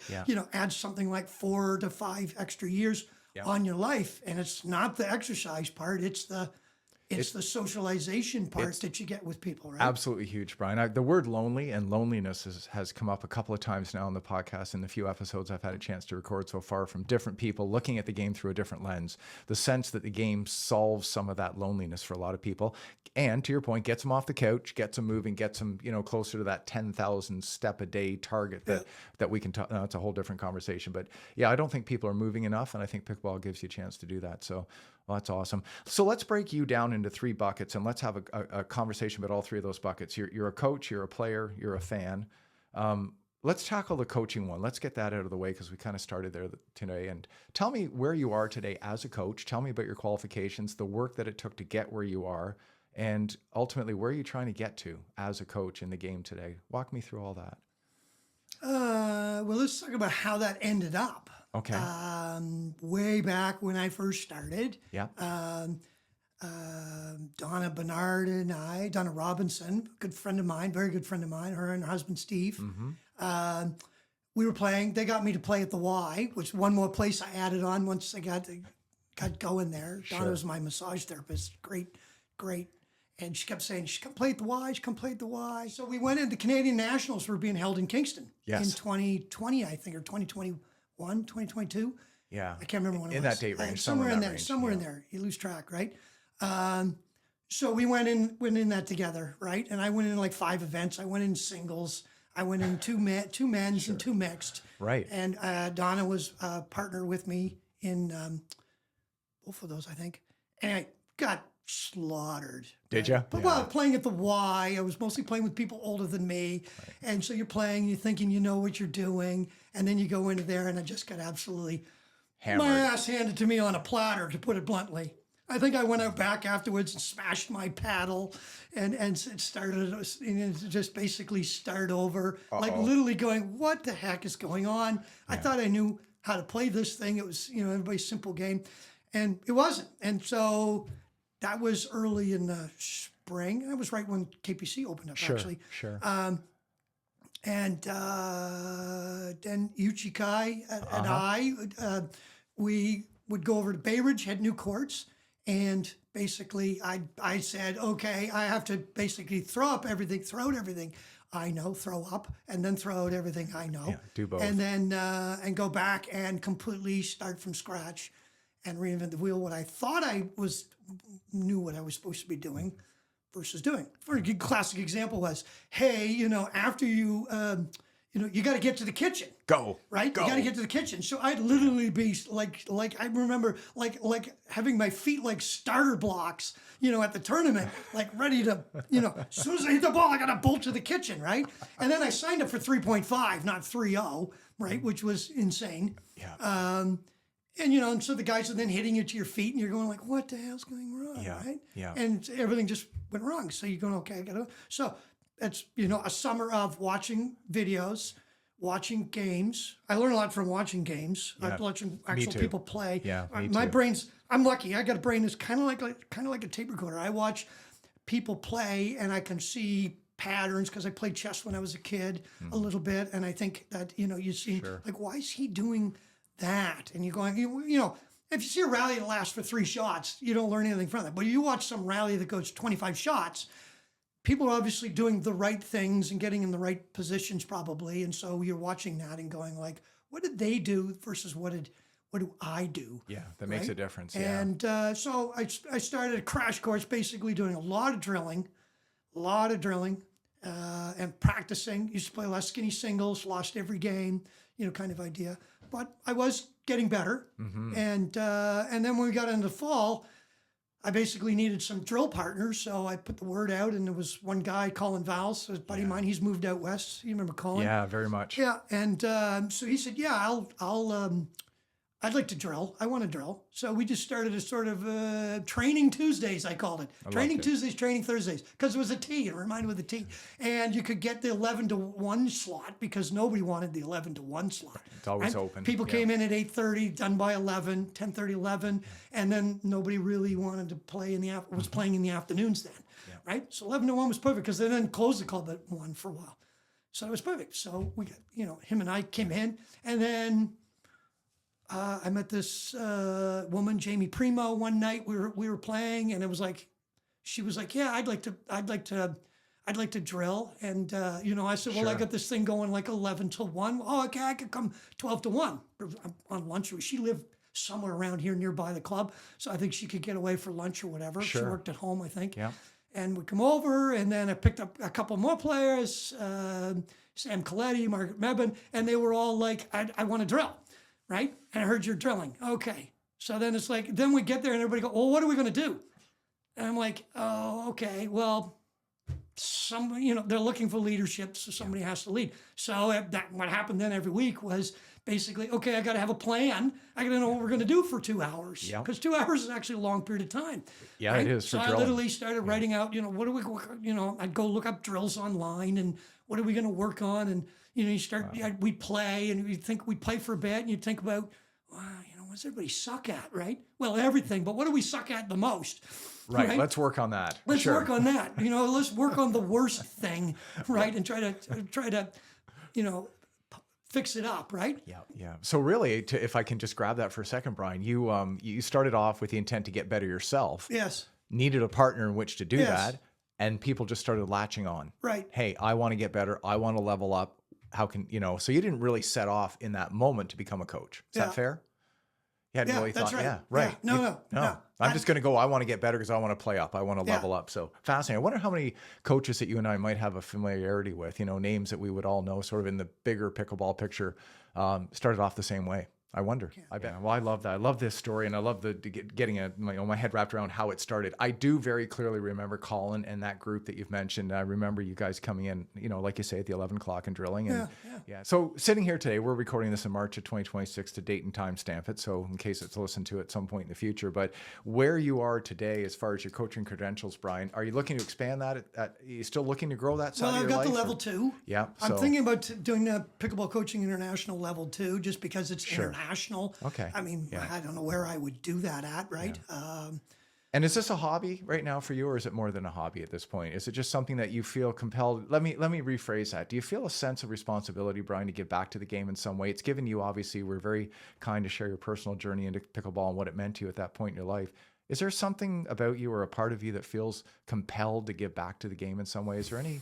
Speaker 2: Adds something like 4 to 5 extra years on your life, and it's not the exercise part; it's the socialization part that you get with people, right?
Speaker 1: Absolutely huge, Brian. The word lonely and loneliness has come up a couple of times now on the podcast in the few episodes I've had a chance to record so far from different people looking at the game through a different lens. The sense that the game solves some of that loneliness for a lot of people. And to your point, gets them off the couch, gets them moving, gets them, closer to that 10,000 step a day target that we can talk. No, it's a whole different conversation. But yeah, I don't think people are moving enough. And I think pickleball gives you a chance to do that. So well, that's awesome. So let's break you down into 3 buckets and let's have a conversation about all 3 of those buckets. You're a coach, you're a player, you're a fan. Let's tackle the coaching one. Let's get that out of the way because we kind of started there today. And tell me where you are today as a coach. Tell me about your qualifications, the work that it took to get where you are, and ultimately where are you trying to get to as a coach in the game today? Walk me through all that.
Speaker 2: Well, let's talk about how that ended up.
Speaker 1: Okay.
Speaker 2: Way back when I first started.
Speaker 1: Yeah.
Speaker 2: Donna Bernard and Donna Robinson, good friend of mine, very good friend of mine, her and her husband, Steve. We were playing. They got me to play at the Y, which one more place I added on once I got going there. Donna was my massage therapist. Great. And she kept saying, she come play at the Y, she come play at the Y. So we went into Canadian Nationals were being held in Kingston in 2020, I think, or 2021, 2022.
Speaker 1: Yeah.
Speaker 2: I can't remember when it was.
Speaker 1: In that date range.
Speaker 2: Somewhere in there. You lose track, right? So we went in that together, right? And I went in like 5 events. I went in singles. I went in two men's and 2 mixed.
Speaker 1: Right.
Speaker 2: And Donna was a partner with me in both of those, I think. And I got slaughtered.
Speaker 1: Did you?
Speaker 2: But well, playing at the Y, I was mostly playing with people older than me. Right. And so you're playing, you're thinking you know what you're doing. And then you go into there and I just got absolutely hammered. My ass handed to me on a platter, to put it bluntly. I think I went out back afterwards and smashed my paddle and it started, just basically start over. Like literally going, what the heck is going on? I thought I knew how to play this thing. It was, everybody's simple game. And it wasn't. And so that was early in the spring. That was right when KPC opened up, actually.
Speaker 1: Sure.
Speaker 2: And then Uchikai and I, we would go over to Bay Ridge, had new courts. And basically, I said, okay, I have to basically throw out everything I know, throw up, and then throw out everything I know.
Speaker 1: Yeah, do both.
Speaker 2: And then and go back and completely start from scratch and reinvent the wheel. What I thought knew what I was supposed to be doing, versus doing. For a good classic example was, hey, after you, you got to get to the kitchen.
Speaker 1: Go.
Speaker 2: Right?
Speaker 1: Go.
Speaker 2: You got to get to the kitchen. So I'd literally be like I remember like having my feet like starter blocks, at the tournament, like ready to, as soon as I hit the ball, I got to bolt to the kitchen, right? And then I signed up for 3.5, not 3.0, right? Which was insane.
Speaker 1: Yeah.
Speaker 2: And so the guys are then hitting you to your feet and you're going like, what the hell's going wrong,
Speaker 1: Yeah.
Speaker 2: right?
Speaker 1: Yeah.
Speaker 2: And everything just went wrong. So you're going, okay, I got to. So it's, a summer of watching videos, watching games. I learn a lot from watching games.
Speaker 1: Yeah.
Speaker 2: I'm watching actual
Speaker 1: too.
Speaker 2: people play.
Speaker 1: Yeah, me
Speaker 2: My
Speaker 1: too.
Speaker 2: brain's, I'm lucky. I got a brain that's kind of like a tape recorder. I watch people play and I can see patterns because I played chess when I was a kid a little bit. And I think that, you see like, why is he doing that? And you're going, if you see a rally that lasts for 3 shots, you don't learn anything from that. But you watch some rally that goes 25 shots, people are obviously doing the right things and getting in the right positions probably. And so you're watching that and going like, what did they do versus what do I do?
Speaker 1: Yeah, that makes a difference. Yeah.
Speaker 2: And so I started a crash course basically doing a lot of drilling and practicing. Used to play a lot of skinny singles, lost every game, kind of idea. But I was getting better. And then when we got into fall, I basically needed some drill partners, so I put the word out, and there was one guy, Colin Valls, a buddy of mine. He's moved out west. You remember Colin?
Speaker 1: Yeah, very much.
Speaker 2: Yeah, and so he said, "Yeah, I'd like to drill. I want to drill." So we just started a sort of training Tuesdays, I called it. Training Tuesdays, training Thursdays, because it was a tee. It reminded me of the tee. And you could get the 11 to 1 slot because nobody wanted the 11 to 1 slot.
Speaker 1: It's always open.
Speaker 2: People came in at 8:30, done by 11, 10:30, 11, and then nobody really wanted to play was playing in the afternoons then, right? So 11 to 1 was perfect because they then closed the club at 1 for a while. So it was perfect. So we got, him and I came in, and then I met this woman, Jamie Primo, one night. We were playing, and it was like, she was like, "Yeah, I'd like to drill." And I said, "Well, I got this thing going like 11 to 1. Oh, okay, I could come 12 to 1 on lunch." She lived somewhere around here nearby the club, so I think she could get away for lunch or whatever. She worked at home, I think.
Speaker 1: Yeah.
Speaker 2: And we come over, and then I picked up a couple more players, Sam Coletti, Margaret Mebane, and they were all like, I want to drill. Right? And I heard you're drilling. Okay. So then it's like, then we get there and everybody go, well, what are we going to do? And I'm like, oh, okay. Well, they're looking for leadership, so somebody has to lead. So what happened then every week was basically, okay, I got to have a plan. I got to know what we're going to do for 2 hours. Because 2 hours is actually a long period of time. Yeah, right?
Speaker 1: It is.
Speaker 2: So I literally started writing out, what do we, I'd go look up drills online and what are we going to work on? And, you start, we play and you think we play for a bit and you think about, wow, what does everybody suck at, right? Well, everything, but what do we suck at the most?
Speaker 1: Right. Let's work on that.
Speaker 2: Let's work on that. Let's work on the worst thing, right? And try to, fix it up, right?
Speaker 1: Yeah, yeah. So really, if I can just grab that for a second, Brian, you started off with the intent to get better yourself.
Speaker 2: Yes.
Speaker 1: Needed a partner in which to do that, and people just started latching on.
Speaker 2: Right.
Speaker 1: Hey, I want to get better. I want to level up. How can so you didn't really set off in that moment to become a coach. Is that fair? You hadn't really thought,
Speaker 2: right.
Speaker 1: right.
Speaker 2: Yeah. No.
Speaker 1: I'm just going to go, I want to get better because I want to play up. I want to level up. So fascinating. I wonder how many coaches that you and I might have a familiarity with, names that we would all know sort of in the bigger pickleball picture, started off the same way. I wonder. I bet. Well, I love that. I love this story, and I love getting my head wrapped around how it started. I do very clearly remember Colin and that group that you've mentioned. I remember you guys coming in, like you say, at the 11 o'clock and drilling. And So sitting here today, we're recording this in March of 2026 to date and time stamp it. So in case it's listened to at some point in the future, but where you are today, as far as your coaching credentials, Brian, are you looking to expand that? Are you still looking to grow that side of your life?
Speaker 2: Well, I've got the level 2.
Speaker 1: Yeah.
Speaker 2: I'm thinking about doing the Pickleball Coaching International level 2, just because it's international.
Speaker 1: Okay.
Speaker 2: I mean, I don't know where I would do that at, right? Yeah.
Speaker 1: And is this a hobby right now for you, or is it more than a hobby at this point? Is it just something that you feel compelled? Let me rephrase that. Do you feel a sense of responsibility, Brian, to give back to the game in some way? It's given you, obviously, we're very kind to share your personal journey into pickleball and what it meant to you at that point in your life. Is there something about you or a part of you that feels compelled to give back to the game in some way? Is there any?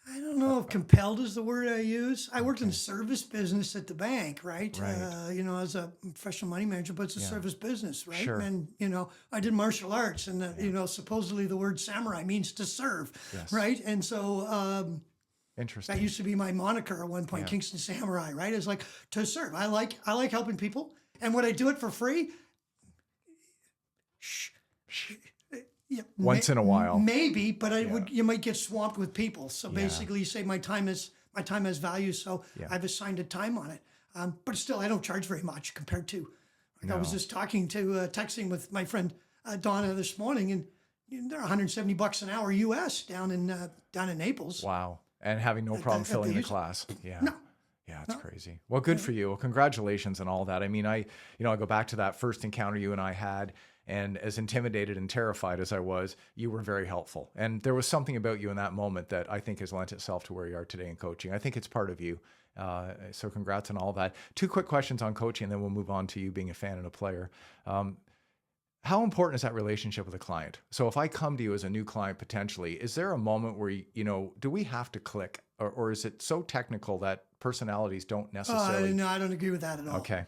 Speaker 2: I don't know if compelled is the word I use. I worked in the service business at the bank, right?
Speaker 1: Right.
Speaker 2: As a professional money manager, but it's a service business, right?
Speaker 1: Sure.
Speaker 2: And, I did martial arts and, supposedly the word samurai means to serve,
Speaker 1: Yes.
Speaker 2: right? And so that
Speaker 1: Interesting.
Speaker 2: used to be my moniker at one point, Kingston Samurai, right? It's like to serve. I like helping people. And would I do it for free? Yeah,
Speaker 1: Once in a while.
Speaker 2: maybe, but you might get swamped with people. So basically, you say my time has value, so I've assigned a time on it. But still, I don't charge very much compared to. I was just texting with my friend Donna this morning, and they're $170 an hour U.S. down in Naples.
Speaker 1: Wow. And having no problem filling the class. Yeah.
Speaker 2: No.
Speaker 1: Yeah, it's crazy. Well, good for you. Well, congratulations and all that. I mean, I go back to that first encounter you and I had, and as intimidated and terrified as I was, you were very helpful. And there was something about you in that moment that I think has lent itself to where you are today in coaching. I think it's part of you. So congrats on all that. 2 quick questions on coaching, and then we'll move on to you being a fan and a player. How important is that relationship with a client? So if I come to you as a new client potentially, is there a moment where, do we have to click, or is it so technical that personalities don't necessarily?
Speaker 2: No, I don't agree with that at all.
Speaker 1: Okay.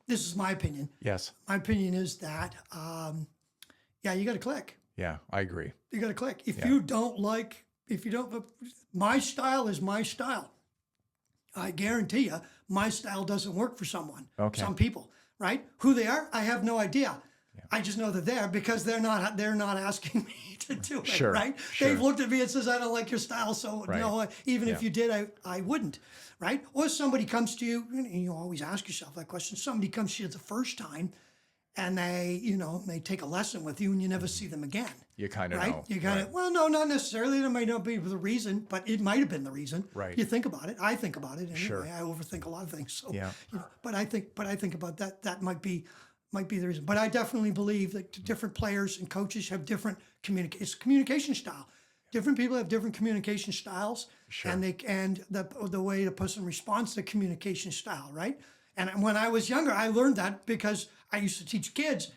Speaker 2: This is my opinion.
Speaker 1: Yes.
Speaker 2: My opinion is that, you got to click.
Speaker 1: Yeah, I agree.
Speaker 2: You got to click. My style is my style. I guarantee you, my style doesn't work for someone.
Speaker 1: Okay.
Speaker 2: Some people, right? Who they are, I have no idea. Yeah. I just know they're there because they're not asking me to do it,
Speaker 1: Sure,
Speaker 2: right?
Speaker 1: sure.
Speaker 2: They've looked at me and says, I don't like your style, so
Speaker 1: Right.
Speaker 2: even if you did, I wouldn't, right? Or somebody comes to you, and you always ask yourself that question. Somebody comes to you the first time, and they take a lesson with you, and you never see them again.
Speaker 1: You kind of
Speaker 2: right?
Speaker 1: know.
Speaker 2: You kind of, well, no, not necessarily. That might not be the reason, but it might have been the reason.
Speaker 1: Right.
Speaker 2: You think about it. I think about it anyway.
Speaker 1: Sure.
Speaker 2: I overthink a lot of things. So,
Speaker 1: Yeah.
Speaker 2: But I think about that. That might be the reason. But I definitely believe that different players and coaches have different communication style. Different people have different communication styles,
Speaker 1: Sure.
Speaker 2: and the way the person responds to communication style, right? And when I was younger, I learned that because I used to teach kids.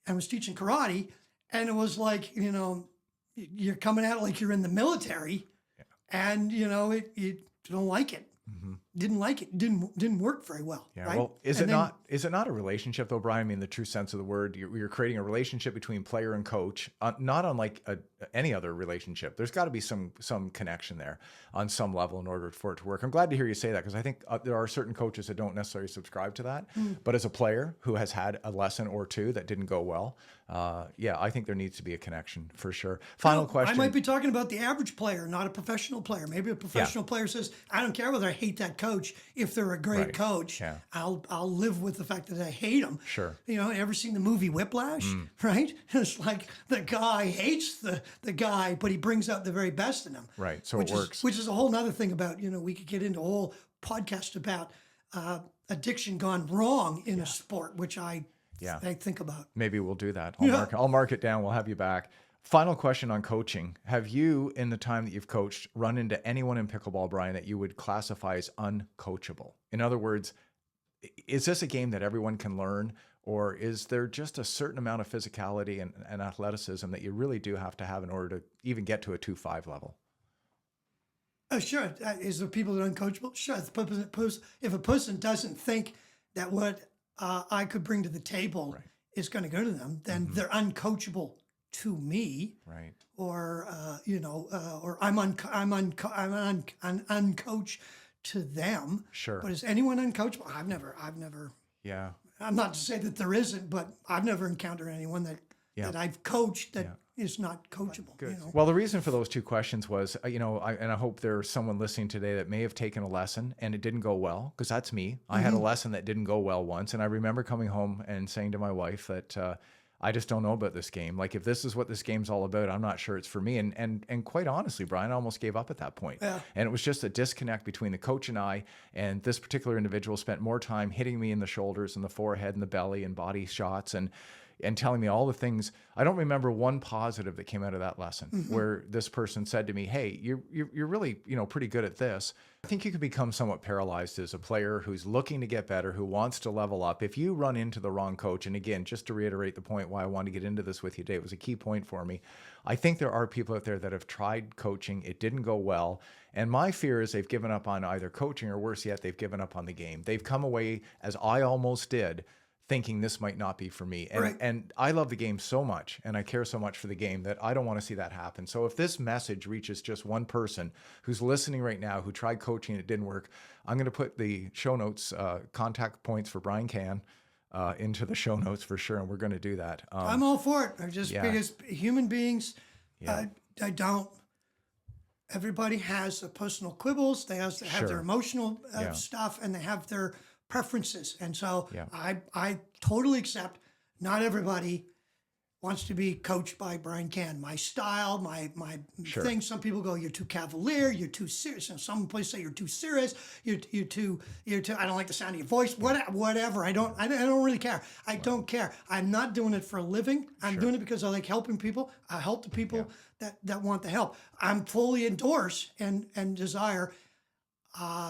Speaker 2: I was teaching karate, and it was like, you're coming at it like you're in the military, and you don't like it. Mm-hmm. Didn't like it. Didn't work very well.
Speaker 1: Yeah.
Speaker 2: Right?
Speaker 1: Well, is it not a relationship though, Brian? I mean, the true sense of the word. You're creating a relationship between player and coach, not unlike any other relationship. There's got to be some connection there on some level in order for it to work. I'm glad to hear you say that, because I think there are certain coaches that don't necessarily subscribe to that. But as a player who has had a lesson or two that didn't go well, I think there needs to be a connection for sure. Final question.
Speaker 2: I might be talking about the average player, not a professional player. Maybe a professional player says, I don't care whether I hate that coach. If they're a great coach, I'll live with the fact that I hate them.
Speaker 1: Sure.
Speaker 2: Ever seen the movie Whiplash? Right? It's like the guy hates the guy, but he brings out the very best in him.
Speaker 1: Right. So it works.
Speaker 2: Which is a whole nother thing about, we could get into a whole podcast about addiction gone wrong in a sport, which I think about.
Speaker 1: Maybe we'll do that. I'll mark it down. We'll have you back. Final question on coaching. Have you, in the time that you've coached, run into anyone in pickleball, Brian, that you would classify as uncoachable? In other words, is this a game that everyone can learn, or is there just a certain amount of physicality and athleticism that you really do have to have in order to even get to a 2-5 level?
Speaker 2: Sure. Is there people that are uncoachable? Sure. If a person doesn't think that what I could bring to the table is going to go to them, then they're uncoachable to me,
Speaker 1: right?
Speaker 2: Or or I'm uncoached to them.
Speaker 1: Sure.
Speaker 2: But is anyone uncoachable? I've never.
Speaker 1: Yeah.
Speaker 2: I'm not to say that there isn't, but I've never encountered anyone that I've coached that is not coachable.
Speaker 1: Good. Well, the reason for those 2 questions was, I hope there's someone listening today that may have taken a lesson and it didn't go well, because that's me. I had a lesson that didn't go well once, and I remember coming home and saying to my wife that. I just don't know about this game. Like, if this is what this game's all about, I'm not sure it's for me. And quite honestly, Brian, I almost gave up at that point.
Speaker 2: Yeah.
Speaker 1: And it was just a disconnect between the coach and I. And this particular individual spent more time hitting me in the shoulders and the forehead and the belly and body shots. And and telling me all the things. I don't remember one positive that came out of that lesson where this person said to me, hey, you're really, pretty good at this. I think you can become somewhat paralyzed as a player who's looking to get better, who wants to level up. If you run into the wrong coach, and again, just to reiterate the point why I wanted to get into this with you today, it was a key point for me. I think there are people out there that have tried coaching. It didn't go well. And my fear is they've given up on either coaching, or worse yet, they've given up on the game. They've come away, as I almost did, thinking this might not be for me. And I love the game so much, and I care so much for the game, that I don't want to see that happen. So if this message reaches just one person who's listening right now, who tried coaching and it didn't work, I'm going to put the show notes, contact points for Brian Cann, into the show notes for sure. And we're going to do that.
Speaker 2: I'm all for it. Because human beings, I don't. Everybody has their personal quibbles. They have their emotional stuff, and they have their preferences. And so I totally accept not everybody wants to be coached by Brian Cann. My style, my thing. Some people go, you're too cavalier, you're too serious. And some places say you're too serious. You're too. I don't like the sound of your voice. Whatever. I don't really care. I don't care. I'm not doing it for a living. I'm doing it because I like helping people. I help the people that want the help. I'm fully endorse and desire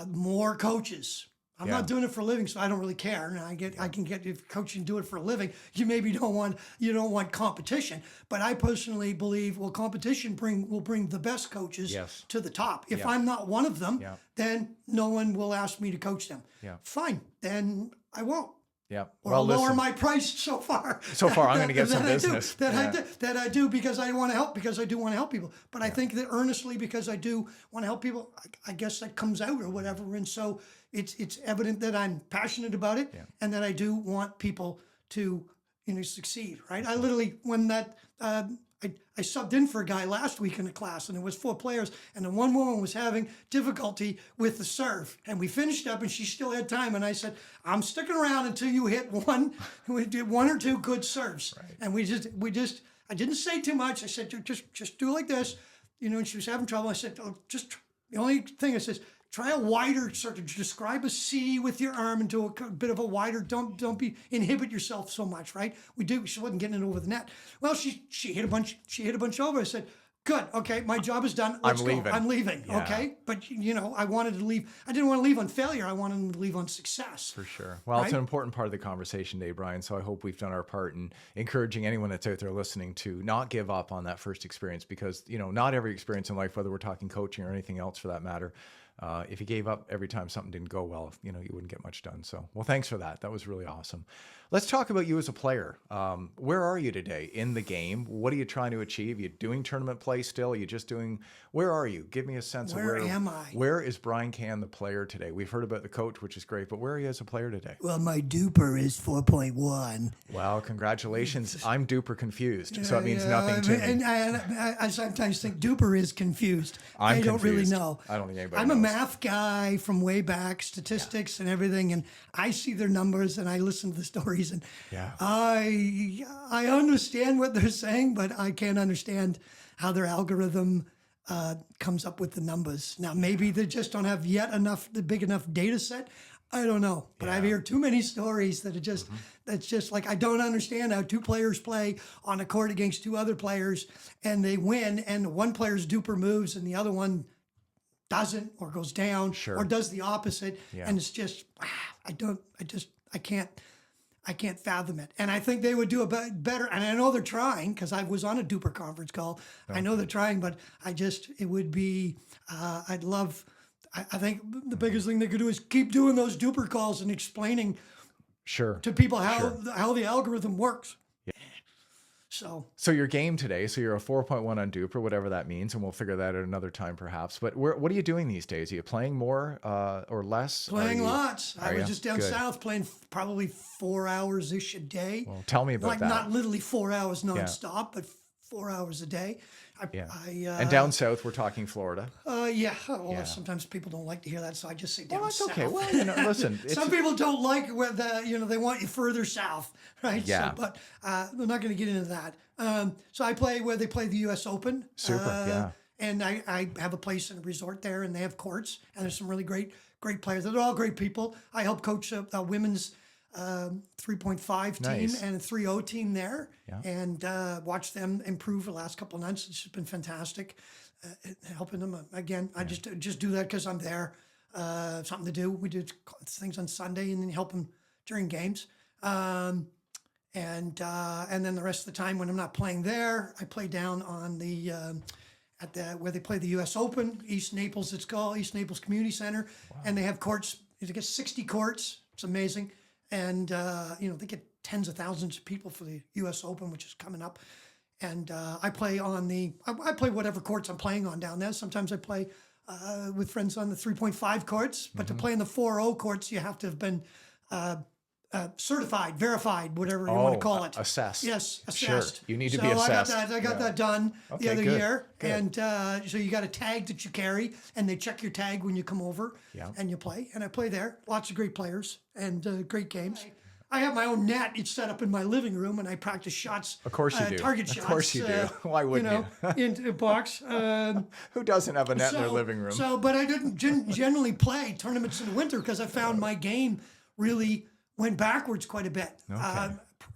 Speaker 2: more coaches. I'm not doing it for a living, so I don't really care. And I can get, if coaching do it for a living, you maybe don't want competition. But I personally believe, competition will bring the best coaches to the top. If I'm not one of them, then no one will ask me to coach them. Fine, then I won't.
Speaker 1: Yeah.
Speaker 2: Or I'll lower my price so far.
Speaker 1: I'm going to get some business.
Speaker 2: That I do because I want to help, because I do want to help people. But I think that earnestly, because I do want to help people, I guess that comes out or whatever. And so it's evident that I'm passionate about it, and that I do want people to succeed. Right. I literally, when that I subbed in for a guy last week in a class, and it was 4 players, and the one woman was having difficulty with the serve, and we finished up, and she still had time, and I said, I'm sticking around until you hit one or two good serves. And I didn't say too much. I said, just do like this, and she was having trouble. I said, the only thing I says, try a wider sort of, describe a C with your arm into a bit of a wider. Don't inhibit yourself so much, right? She wasn't getting it over the net. Well, she hit a bunch. She hit a bunch over. I said, good, okay, my job is done. Let's go. I'm leaving. Okay, but I wanted to leave. I didn't want to leave on failure. I wanted to leave on success.
Speaker 1: For sure. Well, it's an important part of the conversation today, Brian. So I hope we've done our part in encouraging anyone that's out there listening to not give up on that first experience, because not every experience in life, whether we're talking coaching or anything else for that matter, if you gave up every time something didn't go well, you wouldn't get much done. So, well, thanks for that. That was really awesome. Let's talk about you as a player. Where are you today in the game? What are you trying to achieve? Are you doing tournament play still? Are you just doing, where are you? Give me a sense of where
Speaker 2: am I?
Speaker 1: Where is Brian Cann, the player, today? We've heard about the coach, which is great, but where are you as a player today?
Speaker 2: Well, my duper is 4.1.
Speaker 1: Well, congratulations. I'm duper confused, so it means nothing to me.
Speaker 2: And I sometimes think duper is confused. I don't really know.
Speaker 1: I don't think anybody
Speaker 2: I'm
Speaker 1: knows.
Speaker 2: a math guy from way back, statistics and everything, and I see their numbers and I listen to the stories, and I understand what they're saying, but I can't understand how their algorithm comes up with the numbers. Now, maybe they just don't have the big enough data set. I don't know, but I've heard too many stories that that's just like, I don't understand how 2 players play on a court against 2 other players and they win, and one player's duper moves and the other one doesn't, or goes down, or does the opposite. And it's just, I can't fathom it. And I think they would do a better, and I know they're trying, because I was on a duper conference call. I know they're trying, but it would be, I think the biggest thing they could do is keep doing those duper calls and explaining to people how the algorithm works. So
Speaker 1: your game today, so you're a 4.1 on duper, whatever that means, and we'll figure that out another time perhaps. But what are you doing these days? Are you playing more or less?
Speaker 2: Playing lots. I was just down south playing probably 4 hours-ish a day.
Speaker 1: Well, tell me about that.
Speaker 2: Not literally 4 hours nonstop, but 4 hours a day.
Speaker 1: And down south, we're talking Florida.
Speaker 2: Sometimes people don't like to hear that, so I just say down
Speaker 1: that's
Speaker 2: south.
Speaker 1: okay. Well, listen.
Speaker 2: Some people don't like where they want you further south, right?
Speaker 1: Yeah.
Speaker 2: But we're not going to get into that. So I play where they play the U.S. Open.
Speaker 1: Super.
Speaker 2: And I have a place in a resort there, and they have courts, and there's some really great players. They're all great people. I help coach a women's 3.5
Speaker 1: Nice.
Speaker 2: team and a 3.0 team there,
Speaker 1: Yeah.
Speaker 2: and watched them improve the last couple of nights. It's just been fantastic, helping them again. I just do that because I'm there. Something to do. We do things on Sunday and then help them during games. And then the rest of the time when I'm not playing there, I play down on the where they play the U.S. Open, East Naples. It's called East Naples Community Center, and they have courts. They get 60 courts. It's amazing, and they get tens of thousands of people for the U.S. Open, which is coming up. And I play on I play whatever courts I'm playing on down there. Sometimes I play with friends on the 3.5 courts, but to play in the 4.0 courts, you have to have been certified, verified, whatever you want to call it.
Speaker 1: Assessed.
Speaker 2: Yes,
Speaker 1: Sure.
Speaker 2: assessed.
Speaker 1: You need to be assessed.
Speaker 2: I got that done the
Speaker 1: Okay,
Speaker 2: other
Speaker 1: good,
Speaker 2: year.
Speaker 1: good.
Speaker 2: And so you got a tag that you carry, and they check your tag when you come over and you play. And I play there. Lots of great players and great games. I have my own net. It's set up in my living room, and I practice shots.
Speaker 1: Of course you do.
Speaker 2: Target shots.
Speaker 1: Of course you do. Why wouldn't you?
Speaker 2: Into a box.
Speaker 1: Who doesn't have a net in their living room?
Speaker 2: But I didn't generally play tournaments in the winter because I found my game really went backwards quite a bit.
Speaker 1: Okay.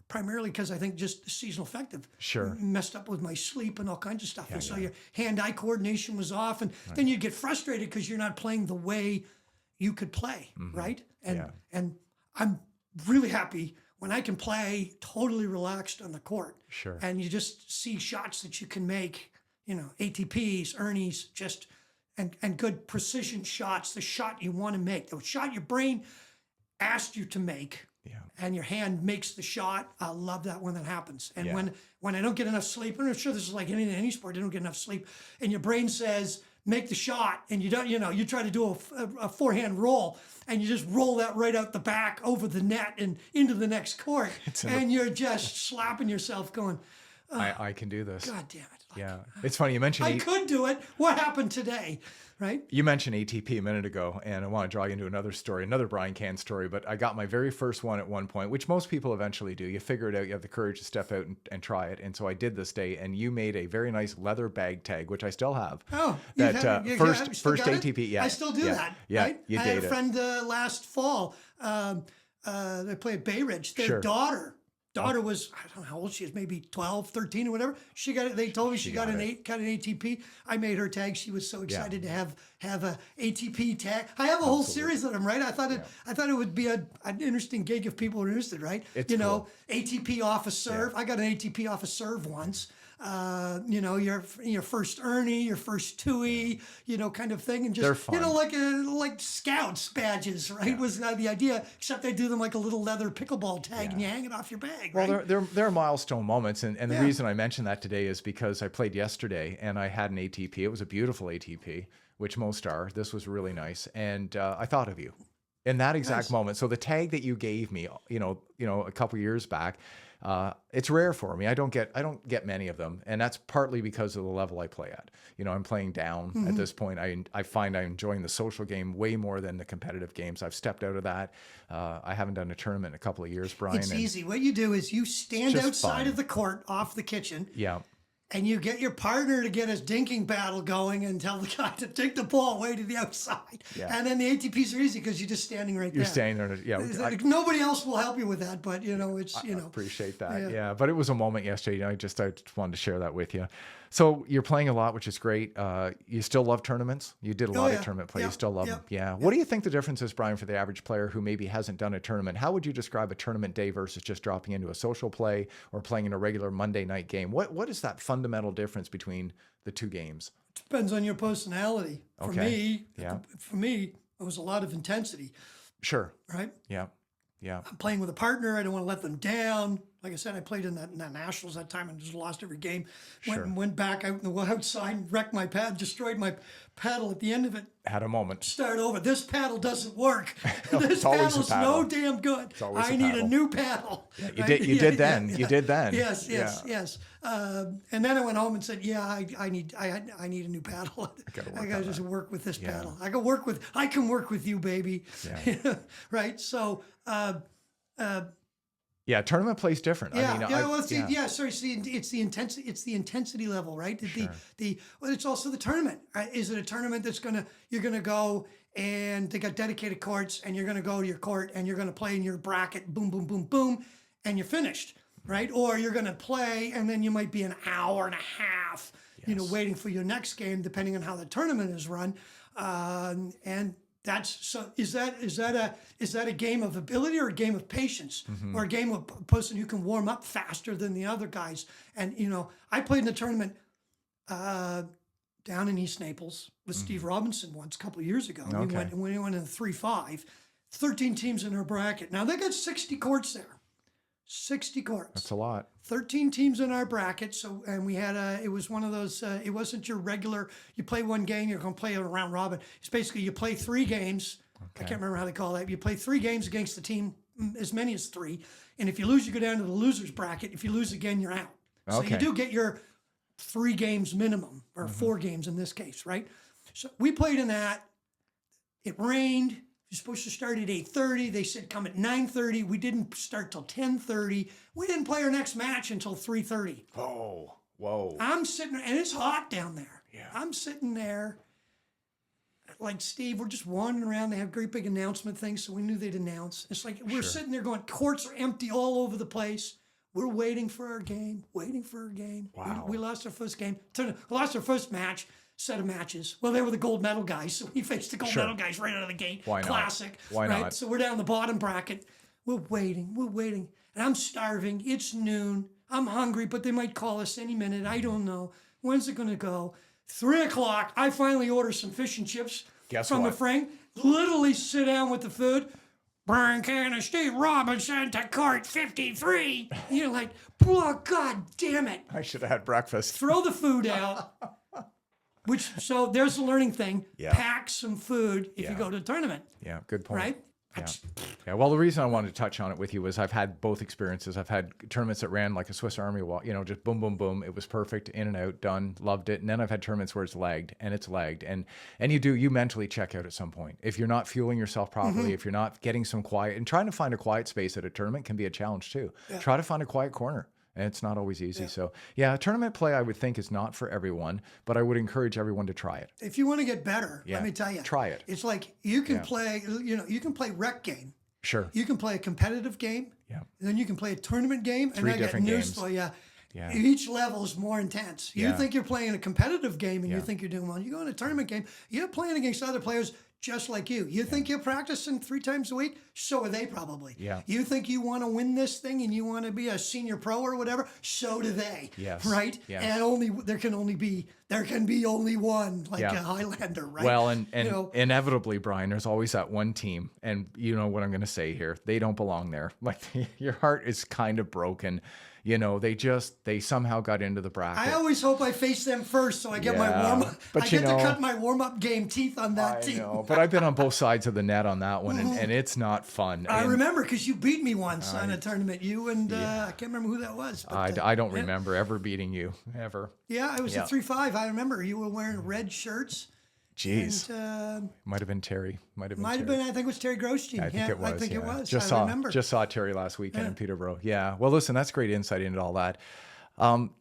Speaker 2: Primarily because I think just seasonal affective.
Speaker 1: Sure.
Speaker 2: Messed up with my sleep and all kinds of stuff. And so your hand-eye coordination was off. And then you get frustrated because you're not playing the way you could play, right? And I'm really happy when I can play totally relaxed on the court.
Speaker 1: Sure.
Speaker 2: And you just see shots that you can make, ATPs, Ernie's, just and good precision shots, the shot you want to make, the shot your brain asked you to make. And your hand makes the shot. I love that when that happens. And when I don't get enough sleep, and I'm sure this is like any sport, you don't get enough sleep, and your brain says, make the shot, and you don't, you try to do a forehand roll, and you just roll that right out the back over the net and into the next court, and you're just slapping yourself going,
Speaker 1: I can do this.
Speaker 2: God damn it.
Speaker 1: It's funny you mentioned
Speaker 2: I could do it. What happened today? Right?
Speaker 1: You mentioned ATP a minute ago, and I want to draw you into another story, another Brian Cann story, but I got my very first one at one point, which most people eventually do. You figure it out, you have the courage to step out and try it. And so I did this day, and you made a very nice leather bag tag, which I still have.
Speaker 2: Oh,
Speaker 1: first ATP. Yeah.
Speaker 2: I still do that.
Speaker 1: Yeah,
Speaker 2: right?
Speaker 1: you
Speaker 2: I
Speaker 1: did
Speaker 2: had a friend last fall. They play at Bay Ridge. Their daughter was, I don't know how old she is, maybe 12, 13 or whatever. She got it. They told me she got an ATP. I made her tag. She was so excited to have a ATP tag. I have a whole series of them, right? I thought it would be an interesting gig if people were interested, right?
Speaker 1: It's cool.
Speaker 2: ATP off a serve. I got an ATP off a serve once. Your first Ernie, your first Tui, kind of thing, and just
Speaker 1: they're fun.
Speaker 2: Like Scouts badges, right? Was the idea? Except they do them like a little leather pickleball tag, and you hang it off your bag.
Speaker 1: Well,
Speaker 2: right?
Speaker 1: they're milestone moments, and the reason I mentioned that today is because I played yesterday, and I had an ATP. It was a beautiful ATP, which most are. This was really nice, and I thought of you in that exact moment. So the tag that you gave me, a couple years back. It's rare for me. I don't get many of them, and that's partly because of the level I play at. I'm playing down at this point. I find I'm enjoying the social game way more than the competitive games. I've stepped out of that. I haven't done a tournament in a couple of years, Brian.
Speaker 2: It's easy. What you do is you stand outside of the court off the kitchen.
Speaker 1: Yeah.
Speaker 2: And you get your partner to get his dinking battle going and tell the guy to take the ball way to the outside. Yeah. And then the ATPs are easy because you're just standing right there.
Speaker 1: You're standing there. Yeah.
Speaker 2: Nobody else will help you with that, but I
Speaker 1: appreciate that. Yeah. But it was a moment yesterday. I just wanted to share that with you. So you're playing a lot, which is great. You still love tournaments? You did a lot of tournament play. You still love them. Yeah. What do you think the difference is, Brian, for the average player who maybe hasn't done a tournament? How would you describe a tournament day versus just dropping into a social play or playing in a regular Monday night game? What is that fundamental difference between the two games?
Speaker 2: Depends on your personality. For me, it was a lot of intensity.
Speaker 1: Sure.
Speaker 2: Right?
Speaker 1: Yeah. Yeah.
Speaker 2: I'm playing with a partner. I don't want to let them down. Like I said, I played in that Nationals that time and just lost every game. Went back out in the outside, wrecked my pad, destroyed my paddle at the end of it.
Speaker 1: Had a moment.
Speaker 2: Start over. This paddle doesn't work. This paddle's no damn good. I need a new paddle.
Speaker 1: Yeah, you did then.
Speaker 2: Yes. And then I went home and said, I need a new paddle. I got to just work with this paddle. I can work with you, baby.
Speaker 1: Yeah.
Speaker 2: Right. So,
Speaker 1: Yeah, tournament play's different.
Speaker 2: Yeah,
Speaker 1: I mean,
Speaker 2: yeah. Well, sorry. See, it's the intensity. It's the intensity level, right? Well, it's also the tournament. Right? Is it a tournament you're gonna go and they got dedicated courts, and you're gonna go to your court and you're gonna play in your bracket, boom, boom, boom, boom, and you're finished, right? Or you're gonna play and then you might be an hour and a half, waiting for your next game, depending on how the tournament is run, and. That's so. Is that a game of ability or a game of patience, or a game of a person who can warm up faster than the other guys? And I played in a tournament down in East Naples with Steve Robinson once a couple of years ago.
Speaker 1: Okay.
Speaker 2: We went in 3-5, 13 teams in our bracket. Now they got 60 courts there, 60 courts.
Speaker 1: That's a lot.
Speaker 2: 13 teams in our bracket. So, and we had it was one of those, it wasn't your regular, you play one game, you're going to play a round robin. It's basically you play 3 games. Okay. I can't remember how they call that. You play 3 games against the team, as many as 3. And if you lose, you go down to the loser's bracket. If you lose again, you're out. So you do get your 3 games minimum, or 4 games in this case, right? So we played in that. It rained. You're supposed to start at 8:30. They said come at 9:30. We didn't start till 10:30. We didn't play our next match until 3:30.
Speaker 1: Whoa.
Speaker 2: I'm sitting there, and it's hot down there.
Speaker 1: Yeah.
Speaker 2: I'm sitting there, like Steve, we're just wandering around. They have great big announcement things, so we knew they'd announce. It's like we're sitting there going, courts are empty all over the place. We're waiting for our game, Wow. We lost our first game. We lost our first set of matches. Well, they were the gold medal guys, so we faced the gold medal guys right out of the gate.
Speaker 1: Why not?
Speaker 2: Classic.
Speaker 1: Why
Speaker 2: right?
Speaker 1: not?
Speaker 2: So we're down the bottom bracket. We're waiting. And I'm starving. It's noon. I'm hungry, but they might call us any minute. I don't know. When's it going to go? 3 o'clock. I finally order some fish and chips from the Frank. Literally sit down with the food. Brian Cann and Steve Robinson to court 53. You're like, oh, God damn it.
Speaker 1: I should have had breakfast.
Speaker 2: Throw the food out. So there's the learning thing.
Speaker 1: Yeah.
Speaker 2: Pack some food if you go to a tournament.
Speaker 1: Yeah, good point.
Speaker 2: Right?
Speaker 1: Yeah. Well, the reason I wanted to touch on it with you was I've had both experiences. I've had tournaments that ran like a Swiss Army wall, just boom, boom, boom. It was perfect, in and out, done, loved it. And then I've had tournaments where it's lagged. And you mentally check out at some point. If you're not fueling yourself properly, if you're not getting some quiet, and trying to find a quiet space at a tournament can be a challenge too. Yeah. Try to find a quiet corner. And it's not always easy. Yeah. So, tournament play, I would think, is not for everyone, but I would encourage everyone to try it.
Speaker 2: If you want to get better, let me tell you.
Speaker 1: Try it.
Speaker 2: It's like you can play, you can play rec game.
Speaker 1: Sure.
Speaker 2: You can play a competitive game. Yeah. And then you can play a tournament game.
Speaker 1: 3 different games.
Speaker 2: For you. Yeah. Each level is more intense. You think you're playing a competitive game and you think you're doing well. You go in a tournament game, you're playing against other players just like you. You think you're practicing 3 times a week? So are they probably. Yeah. You think you want to win this thing and you want to be a senior pro or whatever? So do they.
Speaker 1: Yes.
Speaker 2: Right? Yes. And there can be only one, like a Highlander, right?
Speaker 1: Well, and inevitably, Brian, there's always that one team, and you know what I'm going to say here. They don't belong there. Like your heart is kind of broken. They somehow got into the bracket.
Speaker 2: I always hope I face them first so I get my warm-up. I get to cut my warm-up game teeth on that team. I know,
Speaker 1: but I've been on both sides of the net on that one, and it's not fun.
Speaker 2: I remember because you beat me once on a tournament. You and I can't remember who that was.
Speaker 1: But, I don't remember ever beating you, ever.
Speaker 2: Yeah, it was a 3-5. I remember you were wearing red shirts.
Speaker 1: Jeez. And, might have been Terry.
Speaker 2: Might have been. I think it was Terry Grosjean.
Speaker 1: I think it was.
Speaker 2: I think it was.
Speaker 1: I
Speaker 2: remember.
Speaker 1: Just saw Terry last weekend in Peterborough. Yeah. Well, listen, that's great insight into all that.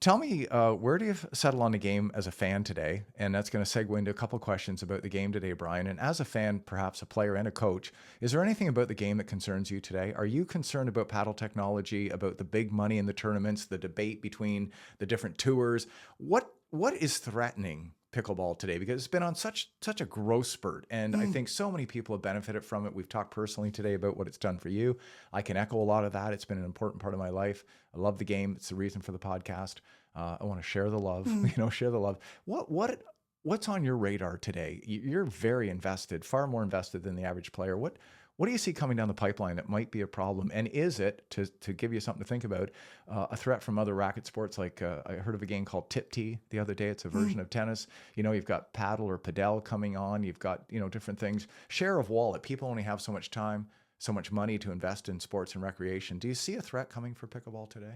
Speaker 1: Tell me, where do you settle on the game as a fan today? And that's going to segue into a couple of questions about the game today, Brian. And as a fan, perhaps a player and a coach, is there anything about the game that concerns you today? Are you concerned about paddle technology, about the big money in the tournaments, the debate between the different tours? What is threatening pickleball today? Because it's been on such a growth spurt, and I think so many people have benefited from it. We've talked personally today about what it's done for you. I can echo a lot of that. It's been an important part of my life. I love the game. It's the reason for the podcast. I want to share the love. Share the love. What's on your radar today? You're very invested, far more invested than the average player. What do you see coming down the pipeline that might be a problem? And is it, to give you something to think about, a threat from other racket sports? Like I heard of a game called Tip Tee the other day. It's a version of tennis. You've got paddle or padel coming on. You've got, different things. Share of wallet. People only have so much time, so much money to invest in sports and recreation. Do you see a threat coming for pickleball today?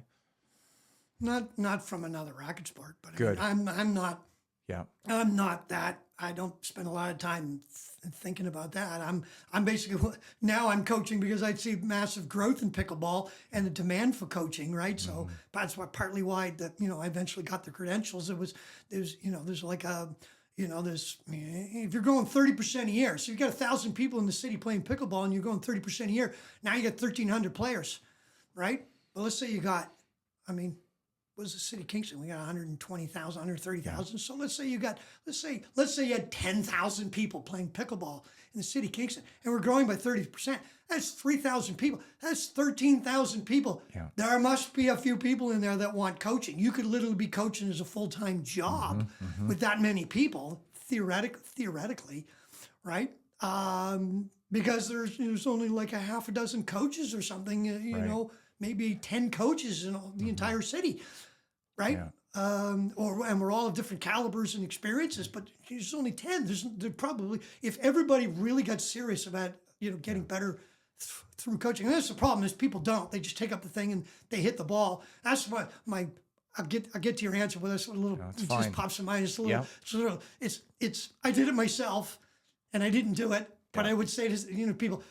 Speaker 2: Not from another racket sport, but
Speaker 1: good.
Speaker 2: I'm not.
Speaker 1: Yeah.
Speaker 2: I'm not that. I don't spend a lot of time thinking about that. I'm basically now I'm coaching because I see massive growth in pickleball and the demand for coaching, right? So that's why partly why that I eventually got the credentials. There's like a there's if you're going 30% a year, so you've got 1,000 people in the city playing pickleball and you're going 30% a year. Now you got 1,300 players, right? But let's say you got, I mean, what is the city of Kingston? We got 120,000, 130,000. So let's say you had 10,000 people playing pickleball in the city of Kingston, and we're growing by 30%. That's 3,000 people. That's 13,000 people.
Speaker 1: Yeah.
Speaker 2: There must be a few people in there that want coaching. You could literally be coaching as a full-time job with that many people, theoretically, right? Because there's only like a half a dozen coaches or something,
Speaker 1: Right.
Speaker 2: maybe 10 coaches in the entire city, right?
Speaker 1: Yeah.
Speaker 2: And we're all of different calibers and experiences, but there's only 10. There probably, if everybody really got serious about, getting better through coaching, and that's the problem is people don't. They just take up the thing and they hit the ball. That's what I'll get to your answer with this a little.
Speaker 1: That's
Speaker 2: It
Speaker 1: fine.
Speaker 2: just pops in mind. It's a little.
Speaker 1: Yeah.
Speaker 2: It's a little. It's. I did it myself, and I didn't do it. But
Speaker 1: Yeah.
Speaker 2: I would say to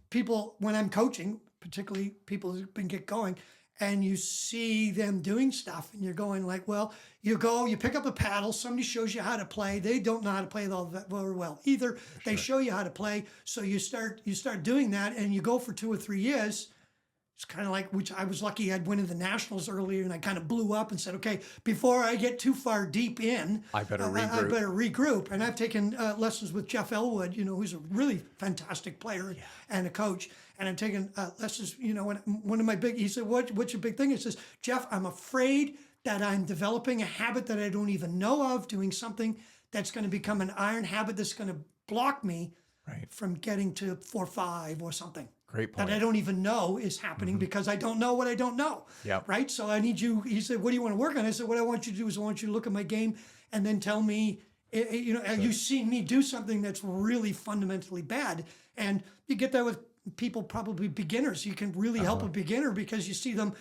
Speaker 2: people when I'm coaching, particularly people who've been get going, and you see them doing stuff, and you're going like, well, you pick up a paddle, somebody shows you how to play. They don't know how to play it all that very well either. They show you how to play, so you start doing that, and you go for 2 or 3 years. It's kind of like, which I was lucky I'd win in the Nationals earlier, and I kind of blew up and said, okay, before I get too far deep in,
Speaker 1: I better
Speaker 2: I
Speaker 1: regroup.
Speaker 2: better regroup. And I've taken lessons with Jeff Elwood, who's a really fantastic player and a coach. And I've taken lessons, one of my he said, what's your big thing? He says, Jeff, I'm afraid that I'm developing a habit that I don't even know of, doing something that's going to become an iron habit that's going to block me
Speaker 1: Right.
Speaker 2: from getting to 4-5 or something.
Speaker 1: Great point.
Speaker 2: That I don't even know is happening because I don't know what I don't know.
Speaker 1: Yep.
Speaker 2: Right. So I need you. He said, "What do you want to work on?" I said, "What I want you to do is I want you to look at my game and then tell me, have you seen me do something that's really fundamentally bad?" And you get that with people, probably beginners. You can really help a beginner because you see them,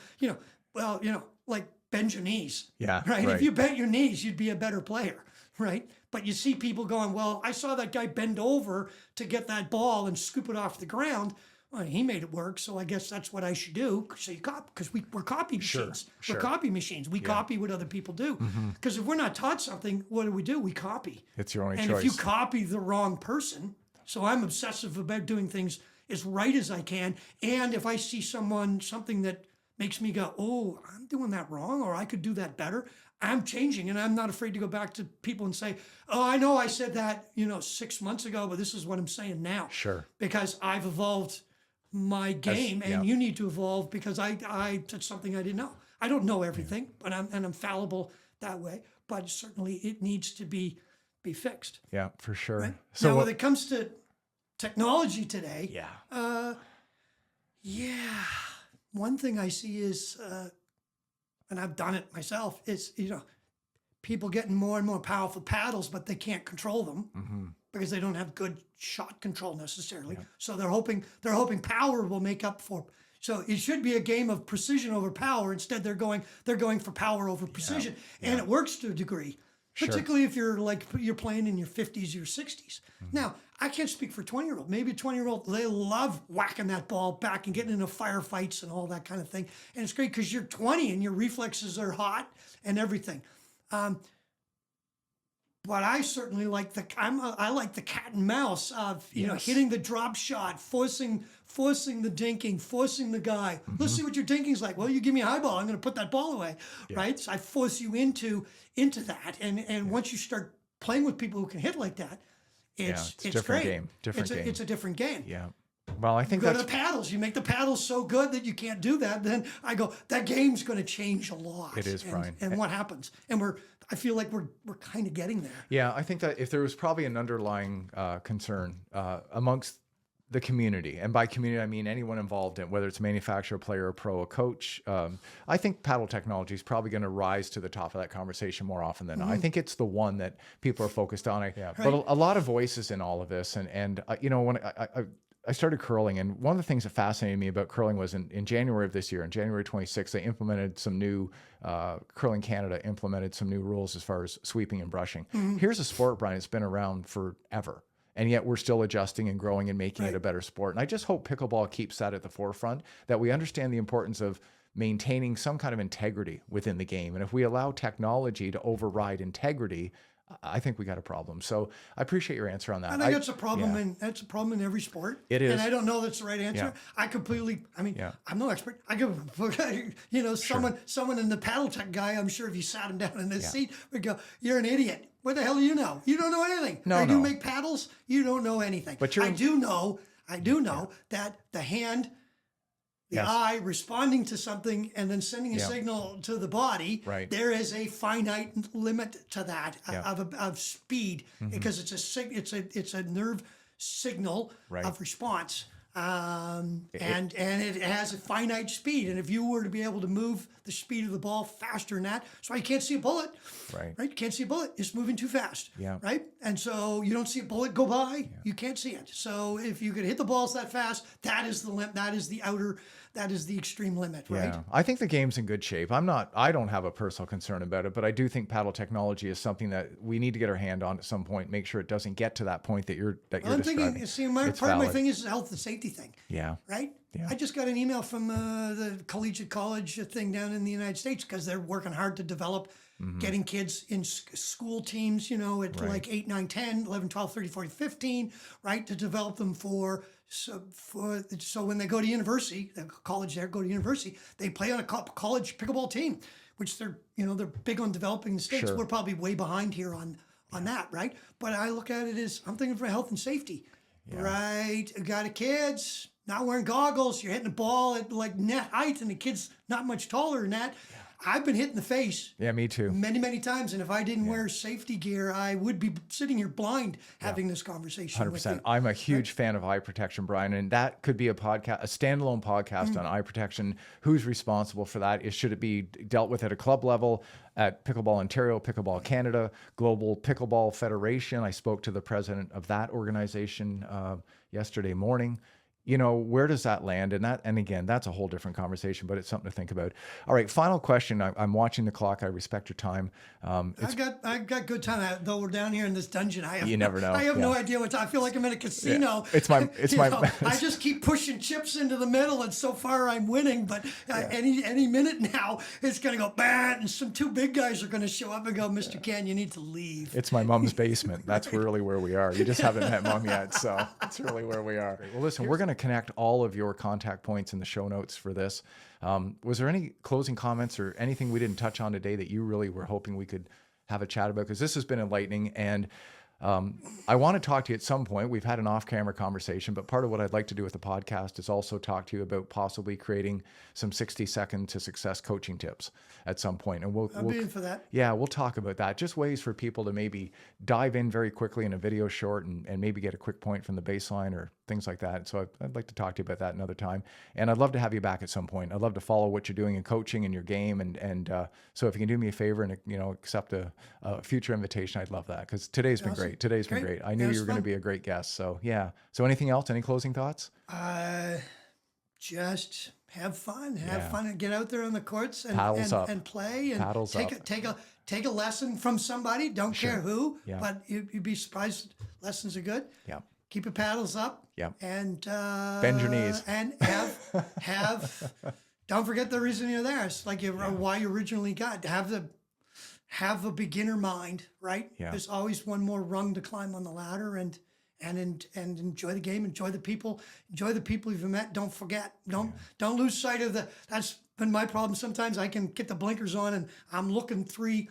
Speaker 2: like bend your knees.
Speaker 1: Yeah,
Speaker 2: Right.
Speaker 1: right.
Speaker 2: If you bent your knees, you'd be a better player. Right. But you see people going, well, I saw that guy bend over to get that ball and scoop it off the ground. Well, he made it work, so I guess that's what I should do. So you copy, because we're copy machines.
Speaker 1: Sure.
Speaker 2: We're copy machines. We copy what other people do. Because if we're not taught something, what do? We copy.
Speaker 1: It's your only
Speaker 2: And
Speaker 1: choice.
Speaker 2: if you copy the wrong person, so I'm obsessive about doing things as right as I can. And if I see something that makes me go, oh, I'm doing that wrong, or I could do that better, I'm changing, and I'm not afraid to go back to people and say, oh, I know I said that, 6 months ago, but this is what I'm saying now.
Speaker 1: Sure.
Speaker 2: Because I've evolved my game, and you need to evolve because I did something I didn't know. I don't know everything, but I'm fallible that way. But certainly it needs to be fixed.
Speaker 1: Yeah, for sure.
Speaker 2: Right?
Speaker 1: So
Speaker 2: Now, when it comes to technology today, one thing I see is, and I've done it myself, is people getting more and more powerful paddles, but they can't control them because they don't have good shot control necessarily. So they're hoping power will make up for. So it should be a game of precision over power. Instead, they're going for power over precision, and it works to a degree. Particularly if you're playing in your 50s or your 60s. Now, I can't speak for a 20-year-old. Maybe a 20-year-old, they love whacking that ball back and getting into firefights and all that kind of thing. And it's great because you're 20 and your reflexes are hot and everything. But I certainly like I like the cat and mouse of hitting the drop shot, forcing the dinking, forcing the guy. Let's see what your dinking's like. Well, you give me a high ball, I'm going to put that ball away, right? So I force you into that, and once you start playing with people who can hit like that, it's
Speaker 1: a different
Speaker 2: great.
Speaker 1: game.
Speaker 2: It's a different game.
Speaker 1: Yeah. Well, I think
Speaker 2: Go to
Speaker 1: that's
Speaker 2: the paddles. You make the paddles so good that you can't do that. Then I go, that game's going to change a lot.
Speaker 1: It is, Brian.
Speaker 2: And what happens? And I feel like we're kind of getting there.
Speaker 1: Yeah, I think that if there was probably an underlying concern amongst the community, and by community I mean anyone involved in, whether it's a manufacturer, player, a pro, a coach, I think paddle technology is probably going to rise to the top of that conversation more often than not. I think it's the one that people are focused on. But a lot of voices in all of this, and when I started curling, and one of the things that fascinated me about curling was in January of this year, on January 26th, they implemented some new, Curling Canada implemented some new rules as far as sweeping and brushing. Here's a sport, Brian, it's been around forever. And yet we're still adjusting and growing and making it a better sport. And I just hope pickleball keeps that at the forefront, that we understand the importance of maintaining some kind of integrity within the game. And if we allow technology to override integrity, I think we got a problem. So I appreciate your answer on that.
Speaker 2: I think that's a problem, and that's a problem in every sport.
Speaker 1: It is.
Speaker 2: And I don't know that's the right answer.
Speaker 1: Yeah.
Speaker 2: I'm no expert. I could, someone in the paddle tech guy, I'm sure if you sat him down in his seat, would go, "You're an idiot. What the hell do you know? You don't know anything.
Speaker 1: No,
Speaker 2: I do
Speaker 1: no.
Speaker 2: make paddles. You don't know anything."
Speaker 1: But
Speaker 2: I do know that the hand, the eye responding to something and then sending a signal to the body, there is a finite limit to that of speed, because it's a nerve signal of response. And it has a finite speed. And if you were to be able to move the speed of the ball faster than that, that's why you can't see a bullet, right? You can't see a bullet. It's moving too fast, right? And so you don't see a bullet go by. You can't see it. So if you could hit the balls that fast, that is the limit. That is the outer. That is the extreme limit, right?
Speaker 1: Yeah, I think the game's in good shape. I don't have a personal concern about it, but I do think paddle technology is something that we need to get our hand on at some point. Make sure it doesn't get to that point that you're
Speaker 2: I'm
Speaker 1: describing.
Speaker 2: thinking, see, part of my thing is the health and safety thing.
Speaker 1: Yeah.
Speaker 2: Right?
Speaker 1: Yeah.
Speaker 2: I just got an email from the collegiate college thing down in the United States, because they're working hard to develop getting kids in school teams, at like 8, 9, 10, 11, 12, 13, 14, 15, right? To develop them so when they go to university, the college there go to university, they play on a college pickleball team, which they're big on developing the states.
Speaker 1: Sure.
Speaker 2: We're probably way behind here on that, right? But I look at it as, I'm thinking for health and safety, right? You got a kids not wearing goggles, you're hitting the ball at like net height, and the kid's not much taller than that. I've been hit in the face.
Speaker 1: Yeah, me too.
Speaker 2: Many, many times. And if I didn't wear safety gear, I would be sitting here blind having this conversation
Speaker 1: 100%.
Speaker 2: with you.
Speaker 1: I'm a huge fan of eye protection, Brian, and that could be a standalone podcast on eye protection. Who's responsible for that? Should it be dealt with at a club level, at Pickleball Ontario, Pickleball Canada, Global Pickleball Federation? I spoke to the president of that organization yesterday morning. Where does that land? And again, that's a whole different conversation, but it's something to think about. All right, final question. I'm watching the clock. I respect your time.
Speaker 2: I got good time. Though we're down here in this dungeon,
Speaker 1: you never know.
Speaker 2: I have no idea what time. I feel like I'm in a casino.
Speaker 1: Yeah. It's my.
Speaker 2: I just keep pushing chips into the middle, and so far I'm winning. But any minute now, it's gonna go bad, and some two big guys are gonna show up and go, "Mr. Cann, you need to leave."
Speaker 1: It's my mom's basement. That's really where we are. You just haven't met mom yet, so that's really where we are. Well, listen, we're gonna connect all of your contact points in the show notes for this. Was there any closing comments or anything we didn't touch on today that you really were hoping we could have a chat about? Because this has been enlightening, and I want to talk to you at some point. We've had an off-camera conversation, but part of what I'd like to do with the podcast is also talk to you about possibly creating some 60-second to success coaching tips at some point. And we'll
Speaker 2: be in for that.
Speaker 1: Yeah, we'll talk about that. Just ways for people to maybe dive in very quickly in a video short and maybe get a quick point from the baseline or things like that. So I'd like to talk to you about that another time. And I'd love to have you back at some point. I'd love to follow what you're doing in coaching and your game. And so if you can do me a favor and accept a future invitation, I'd love that, because today's been great. Today's been great. I knew you were going to be a great guest. So yeah. So anything else? Any closing thoughts?
Speaker 2: Just have fun. Have fun and get out there on the courts and play and
Speaker 1: Paddles
Speaker 2: take a lesson from somebody. Don't care who, but you'd be surprised. Lessons are good.
Speaker 1: Yeah.
Speaker 2: Keep your paddles up.
Speaker 1: Yeah.
Speaker 2: And
Speaker 1: bend your knees.
Speaker 2: And have don't forget the reason you're there. It's like why you originally got. Have a beginner mind, right?
Speaker 1: Yeah.
Speaker 2: There's always one more rung to climb on the ladder, and enjoy the game, enjoy the people you've met. Don't forget, don't lose sight of that's been my problem. Sometimes I can get the blinkers on and I'm looking 3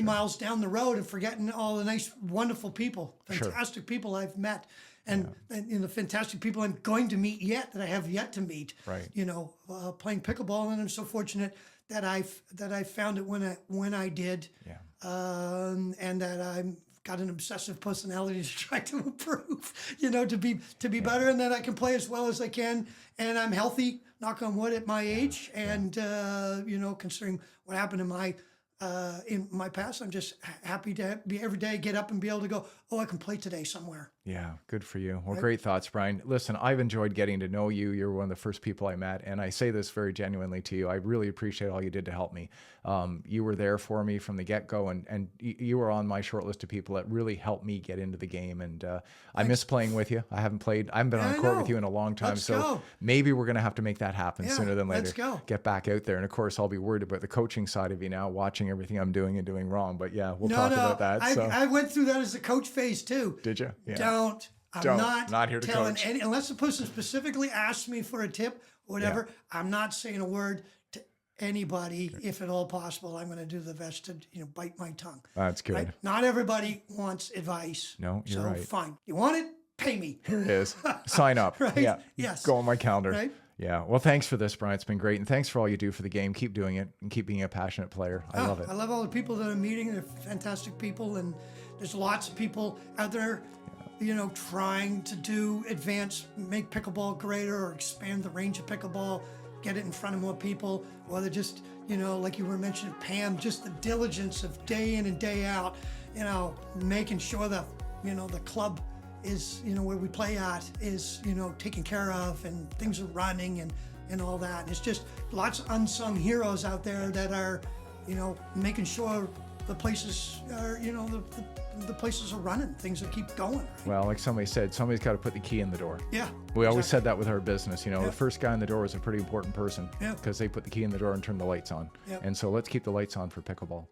Speaker 2: miles down the road and forgetting all the nice, wonderful people, fantastic people I've met. And fantastic people I'm going to meet yet that I have yet to meet.
Speaker 1: Right.
Speaker 2: Playing pickleball, and I'm so fortunate that I found it when I did.
Speaker 1: Yeah.
Speaker 2: And that I'm got an obsessive personality to try to improve, to be better, and that I can play as well as I can, and I'm healthy, knock on wood, at my age, and considering what happened in my past, I'm just happy to be every day, get up and be able to go, oh, I can play today somewhere.
Speaker 1: Yeah, good for you. Well, great thoughts, Brian. Listen, I've enjoyed getting to know you. You're one of the first people I met, and I say this very genuinely to you. I really appreciate all you did to help me. You were there for me from the get-go, and you were on my short list of people that really helped me get into the game. And I miss playing with you. I haven't been on a court with you in a long time, so maybe we're going to have to make that happen sooner than later.
Speaker 2: Let's go.
Speaker 1: Get back out there. And of course, I'll be worried about the coaching side of you now, watching everything I'm doing and doing wrong. But yeah, we'll talk about that.
Speaker 2: I went through that as a coach phase too.
Speaker 1: Did you?
Speaker 2: Yeah. I'm not
Speaker 1: here to
Speaker 2: telling
Speaker 1: coach.
Speaker 2: Unless the person specifically asks me for a tip or whatever, I'm not saying a word to anybody. If at all possible, I'm going to do the best to bite my tongue.
Speaker 1: That's good.
Speaker 2: Right? Not everybody wants advice.
Speaker 1: No, you're right.
Speaker 2: Fine. You want it? Pay me.
Speaker 1: Here it is. Sign up.
Speaker 2: Right?
Speaker 1: Yeah.
Speaker 2: Yes.
Speaker 1: Go on my calendar.
Speaker 2: Right?
Speaker 1: Yeah. Well, thanks for this, Brian. It's been great. And thanks for all you do for the game. Keep doing it and keep being a passionate player. I love it.
Speaker 2: I love all the people that I'm meeting. They're fantastic people. And there's lots of people out there, trying to make pickleball greater or expand the range of pickleball, get it in front of more people, or they're just, like you were mentioning, Pam, just the diligence of day in and day out, making sure that, the club is, where we play at is, taken care of and things are running and all that. And it's just lots of unsung heroes out there that are, making sure the places are, the places are running, things will keep going. Right?
Speaker 1: Well, like somebody said, somebody's got to put the key in the door.
Speaker 2: Yeah.
Speaker 1: We always said that with our business. The first guy in the door is a pretty important person
Speaker 2: Yeah.
Speaker 1: because they put the key in the door and turn the lights on.
Speaker 2: Yeah.
Speaker 1: And so let's keep the lights on for pickleball.